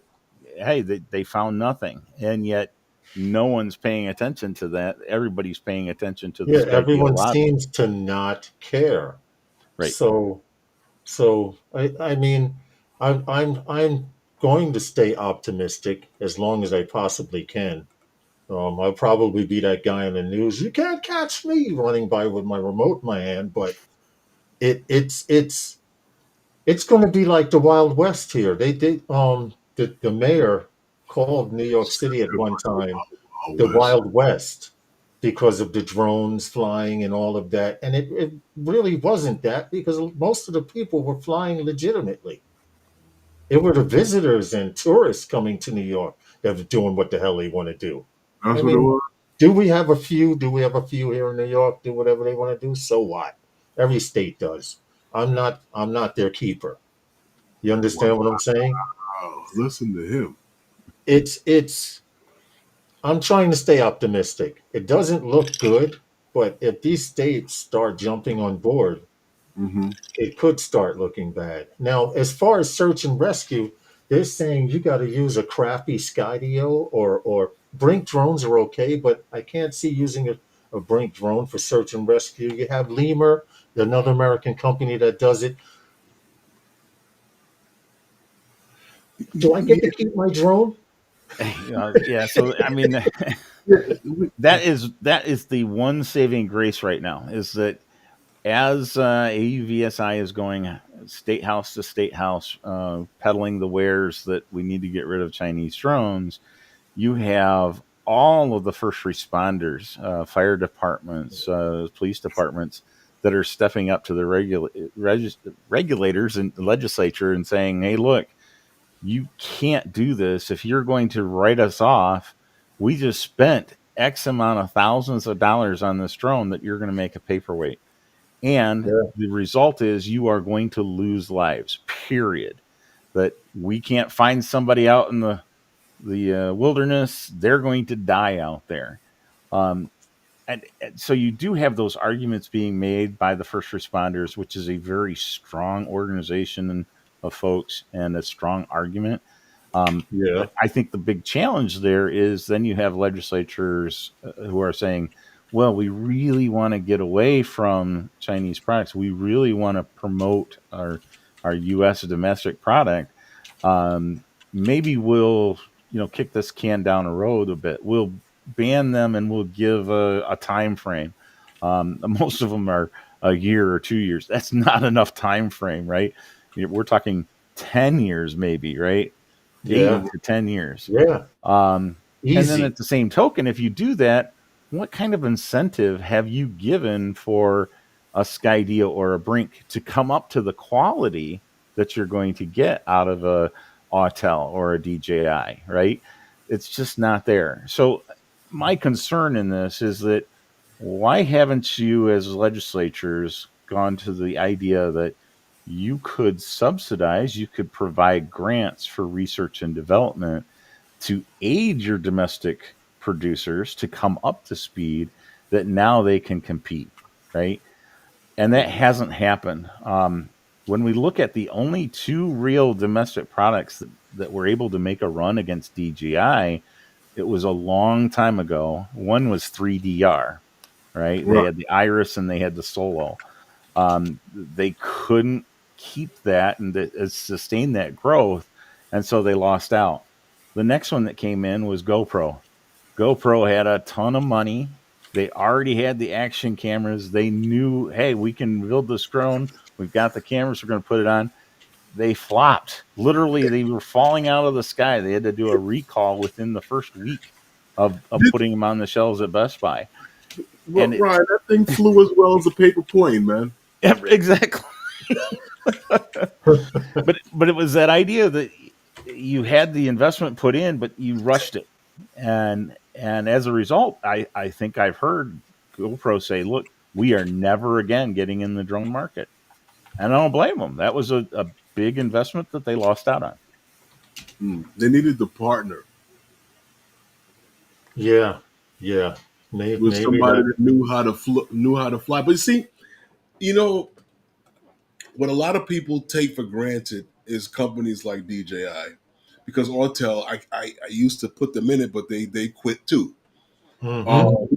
hey, they found nothing, and yet no one's paying attention to that. Everybody's paying attention to the Yeah, Skydio everyone lobby, seems to not care. right? So I mean, I'm going to stay optimistic as long as I possibly can. I'll probably be that guy in the news. You can't catch me running by with my remote in my hand, but it's going to be like the Wild West here. The mayor called New York City at one time Oh, the Wes. Wild West because of the drones flying and all of that. And it really wasn't that because most of the people were flying legitimately. It were the visitors and tourists coming to New York that were doing what the hell they want to do. I That's what it mean, was. do we have a few? Do we have a few here in New York? Do whatever they want to do? So what? Every state does. I'm not their keeper. You understand what I'm saying? Wow, listen to him. It's I'm trying to stay optimistic. It doesn't look good, but if these states start jumping on board, Hmm. it could start looking bad. Now, as far as search and rescue, they're saying you got to use a crappy Skydio or BRINC drones are okay, but I can't see using a BRINC drone for search and rescue. You have Lemur, another American company that does it. Do I get to keep my drone? Yeah. So I mean, that is the one saving grace right now is that as AUVSI is going state house to state house, peddling the wares that we need to get rid of Chinese drones, you have all of the first responders, fire departments, police departments that are stepping up to the regulators and the legislature and saying, hey, look, you can't do this. If you're going to write us off, we just spent X amount of thousands of dollars on this drone that you're going to make a paperweight. And Yeah. the result is you are going to lose lives, period. That we can't find somebody out in the wilderness. They're going to die out there. Um, and so you do have those arguments being made by the first responders, which is a very strong organization of folks and a strong argument. Yeah. But I think the big challenge there is then you have legislatures who are saying, well, we really want to get away from Chinese products. We really want to promote our U.S. domestic product. Maybe we'll kick this can down the road a bit. We'll ban them and we'll give a time frame. Most of them are a year or 2 years. That's not enough time frame, right? We're talking 10 years, maybe, right? Yeah. 8 to 10 years. Yeah. And then Easy. at the same token, if you do that, what kind of incentive have you given for a Skydio or a BRINC to come up to the quality that you're going to get out of a Autel or a DJI, right? It's just not there. So my concern in this is that why haven't you as legislatures gone to the idea that you could subsidize, you could provide grants for research and development to aid your domestic producers to come up to speed that now they can compete, right? And that hasn't happened. When we look at the only two real domestic products that were able to make a run against DJI, it was a long time ago. One was 3DR, right? They Right. had the Iris and they had the Solo. They couldn't keep that and sustain that growth, and so they lost out. The next one that came in was GoPro. GoPro had a ton of money. They already had the action cameras. They knew, hey, we can build this drone. We've got the cameras. We're going to put it on. They flopped. Literally, they were falling out of the sky. They had to do a recall within the first week of putting them on the shelves at Best Buy. And Ryan, that thing flew as well as a paper plane, man. exactly. but it was that idea that you had the investment put in, but you rushed it, and as a result, I think I've heard GoPro say, "Look, we are never again getting in the drone market," and I don't blame them. That was a big investment that they lost out on. They needed to partner Yeah. Yeah. with Maybe somebody that. that knew how to fly. But see, what a lot of people take for granted is companies like DJI. because Autel, I used to put them in it, but they quit too. Mm-hmm.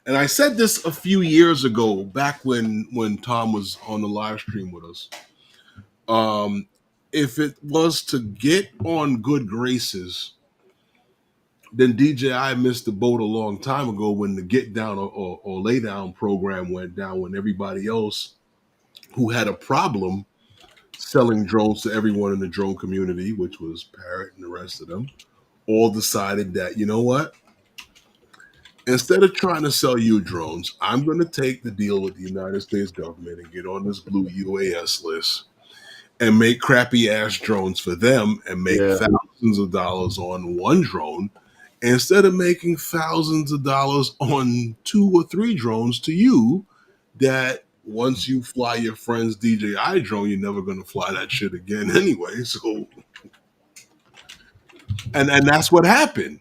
And I said this a few years ago, back when Tom was on the live stream with us. If it was to get on good graces, then DJI missed the boat a long time ago when the get down or lay down program went down, when everybody else who had a problem selling drones to everyone in the drone community, which was Parrot and the rest of them, all decided that, you know what? Instead of trying to sell you drones, I'm going to take the deal with the United States government and get on this blue UAS list and make crappy ass drones for them and make Yeah. thousands of dollars on one drone instead of making thousands of dollars on 2 or 3 drones to you that once you fly your friend's DJI drone, you're never going to fly that shit again anyway. So, and that's what happened,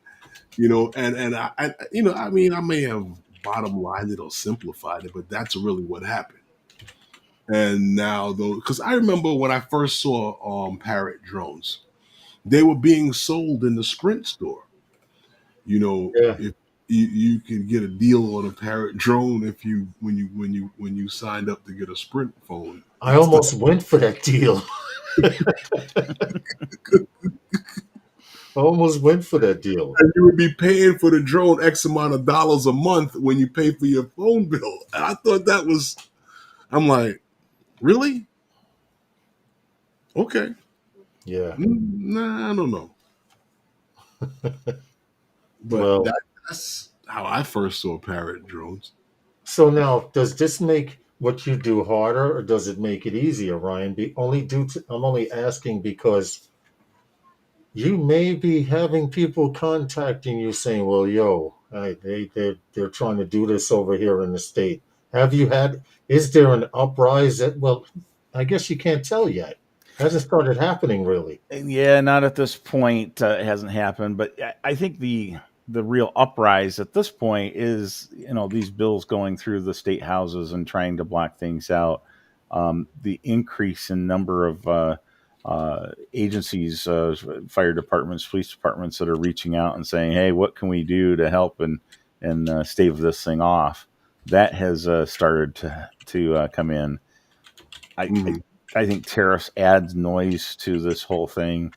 and I I mean, I may have bottom lined it or simplified it, but that's really what happened. And now, though, because I remember when I first saw Parrot drones, they were being sold in the Sprint store. Yeah. If you could get a deal on a Parrot drone if you when you signed up to get a Sprint phone. I almost went for that deal. I almost went for that deal. And you would be paying for the drone X amount of dollars a month when you pay for your phone bill. And I thought that was, I'm like, really? Okay. Yeah. Nah, I don't know. But Well, that's how I first saw Parrot drones. so now, does this make what you do harder, or does it make it easier, Ryan? I'm only asking because you may be having people contacting you saying, "Well, yo, they're trying to do this over here in the state." Have you had? Is there an uprising? Well, I guess you can't tell yet. Hasn't started happening really. Yeah, not at this point. It hasn't happened, but I think the real uprise at this point is these bills going through the state houses and trying to block things out. The increase in number of agencies, fire departments, police departments that are reaching out and saying, "Hey, what can we do to help and stave this thing off?" That has started to come in. I think tariffs adds noise to this whole thing.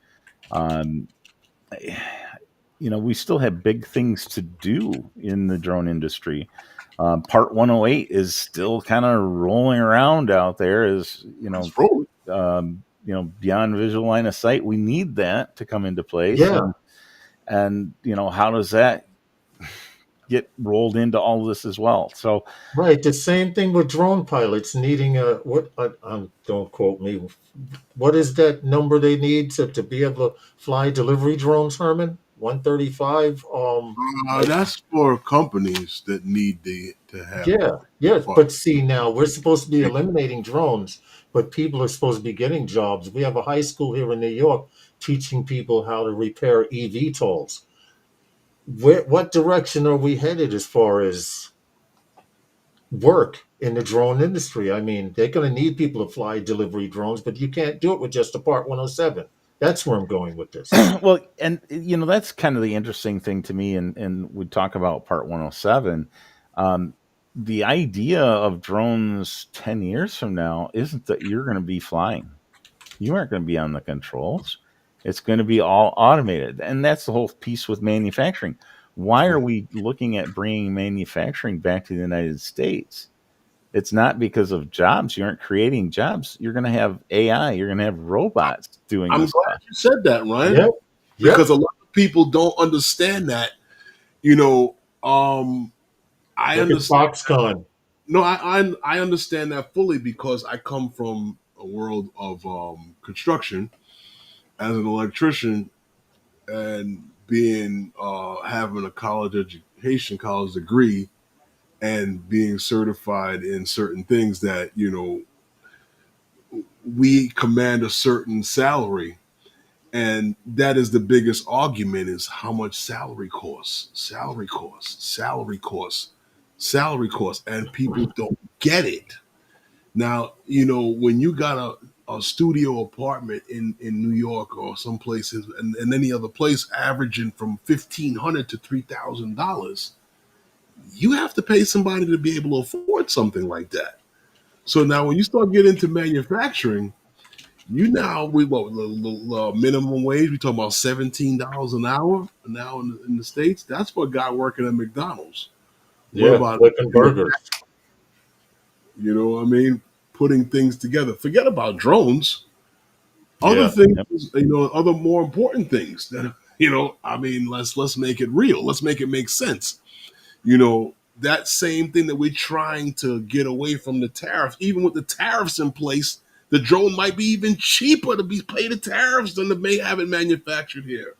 We still have big things to do in the drone industry. Part 108 is still kind of rolling around out there, beyond visual line of sight. We need that to come into place. Yeah. And how does that get rolled into all of this as well? So Right. The same thing with drone pilots needing don't quote me. What is that number they need to be able to fly delivery drones, Herman? 135. That's for companies that need to have. Yeah. But see, now we're supposed to be eliminating drones, but people are supposed to be getting jobs. We have a high school here in New York teaching people how to repair eVTOLs. What direction are we headed as far as work in the drone industry? I mean, they're going to need people to fly delivery drones, but you can't do it with just a Part 107. That's where I'm going with this. Well, and that's kind of the interesting thing to me, and we talk about Part 107. The idea of drones 10 years from now isn't that you're going to be flying. You aren't going to be on the controls. It's going to be all automated. And that's the whole piece with manufacturing. Why are we looking at bringing manufacturing back to the United States? It's not because of jobs. You aren't creating jobs. You're going to have AI. You're going to have robots doing I'm this glad stuff. you said that, Ryan. Yep. Because a lot of people don't understand that. I understand. Foxconn. No, I understand that fully because I come from a world of construction as an electrician, and being having a college degree, and being certified in certain things that we command a certain salary. And that is the biggest argument, is how much salary costs. And people don't get it. Now, when you got a studio apartment in New York or some places and any other place averaging from $1,500 to $3,000, you have to pay somebody to be able to afford something like that. So now when you start getting into manufacturing, you now with what the minimum wage, we talking about $17 an hour now in the States. That's for a guy working at McDonald's. What Yeah, about flipping in the, burgers. you know what I mean? Putting things together. Forget about drones. Other Yeah. things, Yep. other more important things that, I mean, let's make it real. Let's make it make sense. That same thing that we're trying to get away from the tariffs, even with the tariffs in place, the drone might be even cheaper to be pay the tariffs than to may have it manufactured here.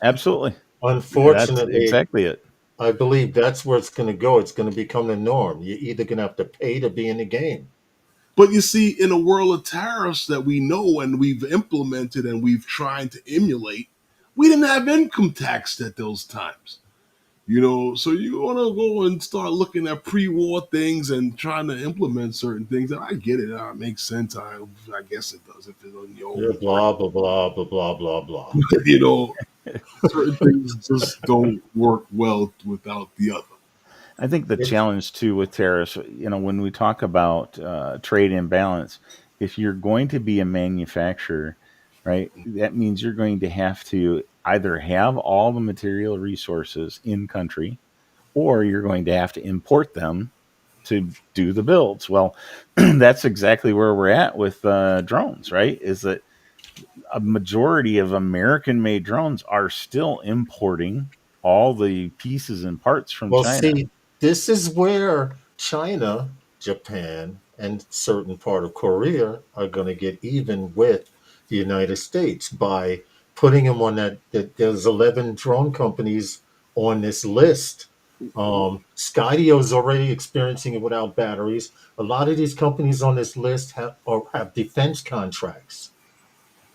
Absolutely. That's Unfortunately, exactly it. I believe that's where it's going to go. It's going to become the norm. You're either going to have to pay to be in the game. But you see, in a world of tariffs that we know and we've implemented and we've tried to emulate, we didn't have income tax at those times. So you want to go and start looking at pre-war things and trying to implement certain things. And I get it. It makes sense. I guess it does if it's on your Yeah, own. blah, blah, blah, blah, blah, blah, blah. you know, Certain things just don't work well without the other. I think the It's, challenge too with tariffs, when we talk about trade imbalance, if you're going to be a manufacturer, right, that means you're going to have to either have all the material resources in country, or you're going to have to import them to do the builds. Well, that's exactly where we're at with drones, right? Is that a majority of American-made drones are still importing all the pieces and parts from well, China. see, this is where China, Japan, and certain part of Korea are going to get even with the United States by putting them on that there's 11 drone companies on this list. Skydio is already experiencing it without batteries. A lot of these companies on this list have defense contracts,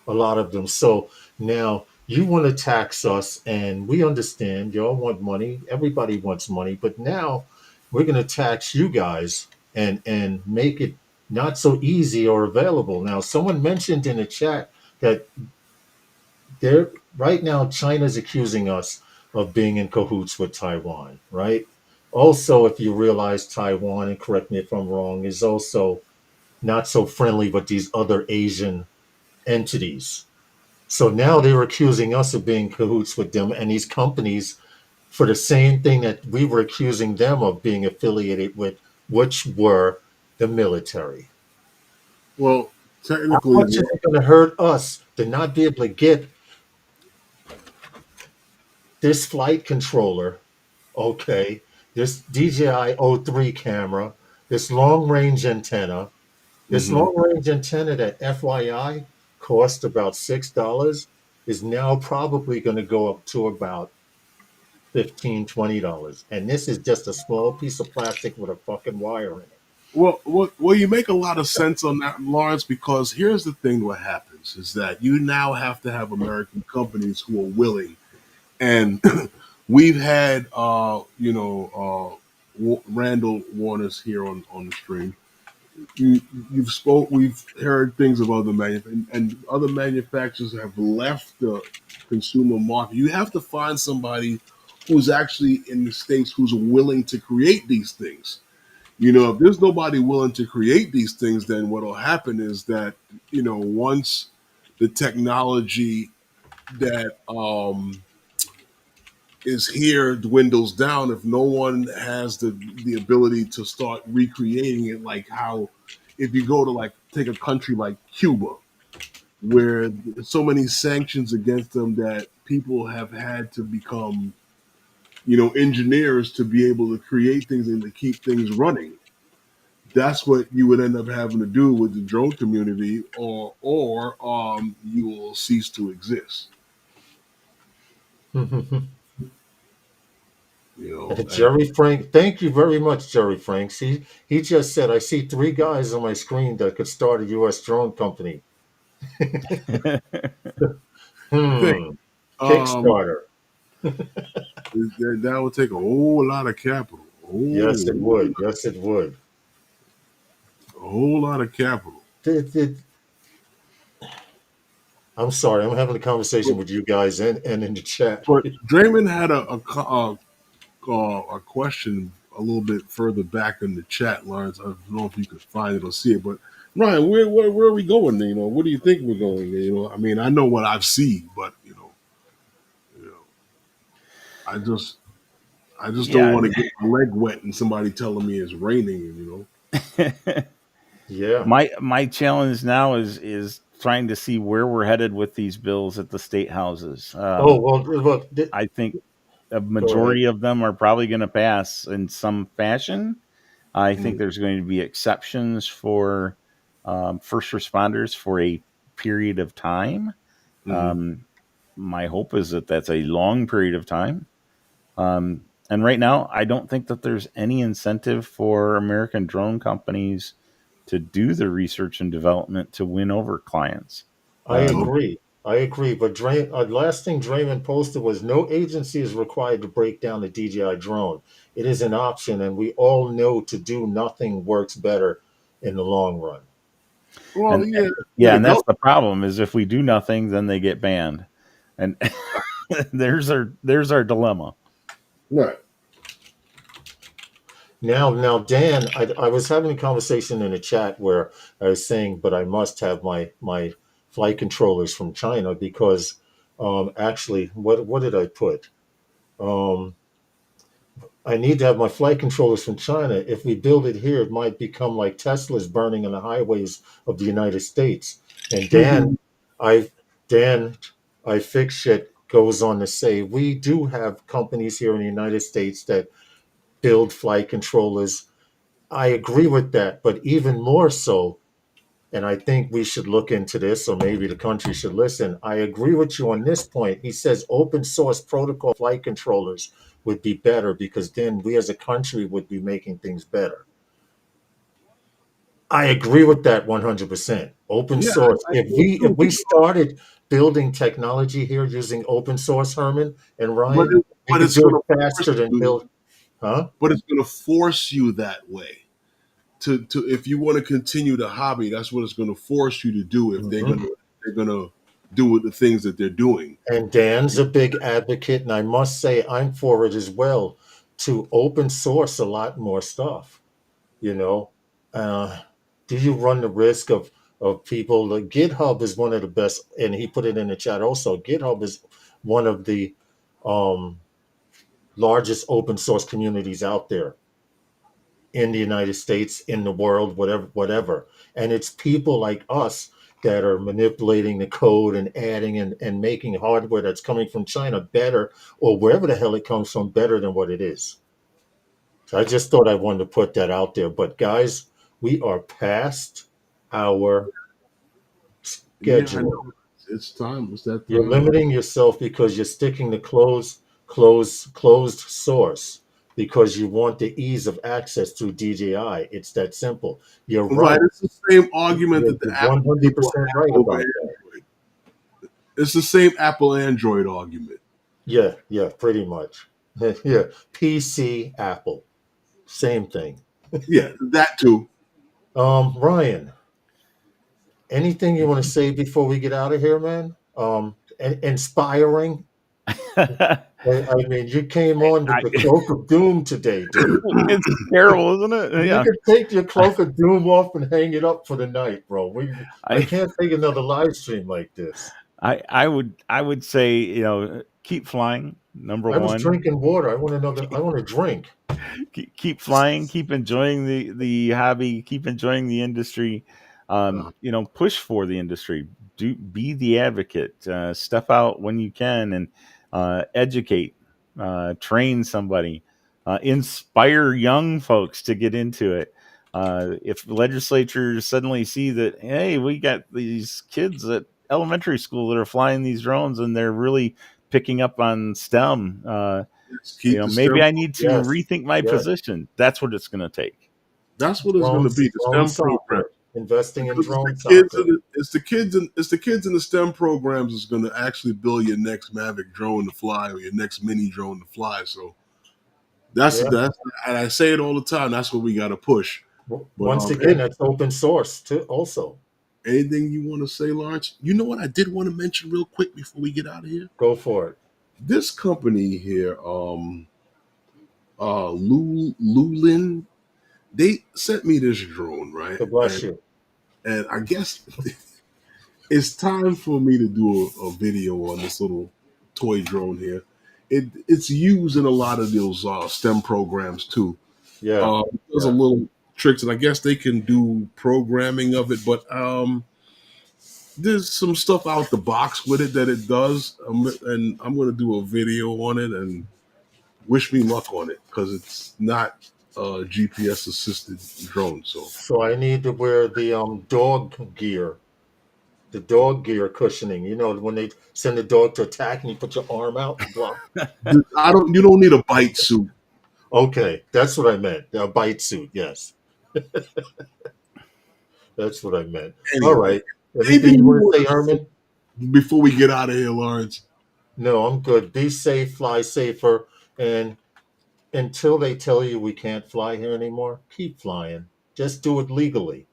a lot of them. So now you want to tax us, and we understand y'all want money. Everybody wants money, but now we're going to tax you guys and make it not so easy or available. Now, someone mentioned in the chat that they're right now China's accusing us of being in cahoots with Taiwan, right? Also, if you realize Taiwan, and correct me if I'm wrong, is also not so friendly with these other Asian entities. So now they're accusing us of being cahoots with them and these companies for the same thing that we were accusing them of being affiliated with, which were the military. Well, How technically, much is it going to hurt us to not be able to get this flight controller, okay, this DJI O3 camera, this long range antenna, this mhm. long range antenna that FYI cost about $6 is now probably going to go up to about $15, $20. And this is just a small piece of plastic with a fucking wire in it. Well, you make a lot of sense on that, Lawrence, because here's the thing: what happens is that you now have to have American companies who are willing, and we've had, Randall Warner's here on the stream. We've heard things of other and other manufacturers have left the consumer market. You have to find somebody who's actually in the States who's willing to create these things. If there's nobody willing to create these things, then what will happen is that, once the technology that is here dwindles down, if no one has the ability to start recreating it, like how if you go to like take a country like Cuba, where there's so many sanctions against them that people have had to become, engineers to be able to create things and to keep things running. That's what you would end up having to do with the drone community, or you will cease to exist. And Jerry Frank, thank you very much, Jerry Franks. He just said, I see three guys on my screen that could start a U.S. drone company. I think um, Kickstarter. that would take a whole lot of capital. Yes, it would. Yes, it would. A whole lot of capital. I'm sorry, I'm having a conversation with you guys and in the chat. But Draymond had a question a little bit further back in the chat, Lawrence. I don't know if you could find it or see it, but Ryan, where are we going? You know, what do you think we're going? You know, I mean, I know what I've seen, but I just don't want to get my leg wet and somebody telling me it's raining. You know. Yeah. My challenge now is trying to see where we're headed with these bills at the state houses. Well, look. I think a majority of them are probably going to pass in some fashion. I think there's going to be exceptions for first responders for a period of time. My hope is that that's a long period of time. And right now, I don't think that there's any incentive for American drone companies to do the research and development to win over clients. I agree. But last thing Draymond posted was no agency is required to break down the DJI drone. It is an option, and we all know to do nothing works better in the long run. Well, and that's the problem is if we do nothing, then they get banned. And there's our dilemma. Right. Now, Dan, I was having a conversation in a chat where I was saying, but I must have my flight controllers from China because actually, what did I put? I need to have my flight controllers from China. If we build it here, it might become like Tesla's burning on the highways of the United States. And I fix shit goes on to say we do have companies here in the United States that build flight controllers. I agree with that, but even more so, and I think we should look into this, or maybe the country should listen. I agree with you on this point. He says open source protocol flight controllers would be better because then we as a country would be making things better. I agree with that 100%. Open source. If we started building technology here using open source, Herman and Ryan, we could do it faster than build. Huh? But it's going to force you that way. To if you want to continue the hobby, that's what it's going to force you to do. If they're going to do the things that they're doing. And Dan's a big advocate, and I must say I'm for it as well. To open source a lot more stuff. You know, do you run the risk of people? Like GitHub is one of the best, and he put it in the chat also. GitHub is one of the largest open source communities out there in the United States, in the world, whatever. And it's people like us that are manipulating the code and adding and making hardware that's coming from China better, or wherever the hell it comes from, better than what it is. So I just thought I wanted to put that out there. But guys, we are past our schedule. Yeah, it's time. It's that time. You're limiting yourself because you're sticking to closed source because you want the ease of access through DJI. It's that simple. You're right. It's the same argument that the Apple 100% right about that. It's the same Apple Android argument. Yeah, pretty much. Yeah, PC, Apple, same thing. Yeah, that too. Ryan, anything you want to say before we get out of here, man? Inspiring. I mean, you came on with the cloak of doom today, dude. It's terrible, isn't it? You can take your cloak of doom off and hang it up for the night, bro. I can't take another live stream like this. I would say, keep flying. Number one. I was drinking water. I want to drink. Keep flying. Keep enjoying the hobby. Keep enjoying the industry. Push for the industry. Be the advocate. Step out when you can and educate. Train somebody. Inspire young folks to get into it. If legislatures suddenly see that, hey, we got these kids at elementary school that are flying these drones and they're really picking up on STEM, maybe I need to rethink my position. That's what it's going to take. That's what it's going to be. The STEM program. Investing in drones. It's the kids in the STEM programs is going to actually build your next Mavic drone to fly or your next mini drone to fly. So that's and I say it all the time. That's what we got to push. Once again, that's open source too. Also, Anything you want to say, Lawrence? You know what I did want to mention real quick before we get out of here? Go for it. This company here, Lulin, they sent me this drone, right? God bless you. And I guess it's time for me to do a video on this little toy drone here. It's used in a lot of those STEM programs too. Yeah. There's a little tricks, and I guess they can do programming of it, but there's some stuff out the box with it that it does, and I'm going to do a video on it and wish me luck on it because it's not a GPS assisted drone. So I need to wear the dog gear, the dog gear cushioning. You know, when they send the dog to attack and you put your arm out. Blah. You don't need a bite suit. Okay, that's what I meant. A bite suit, yes. That's what I meant. Anyway, all right. Anything you want to say, Herman? Before we get out of here, Lawrence? No, I'm good. Be safe, fly safer, and until they tell you we can't fly here anymore, keep flying. Just do it legally.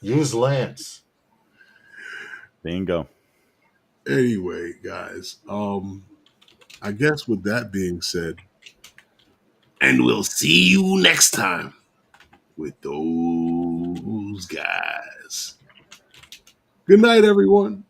Use Lance. Bingo. Anyway, guys, I guess with that being said, and we'll see you next time with those guys. Good night, everyone.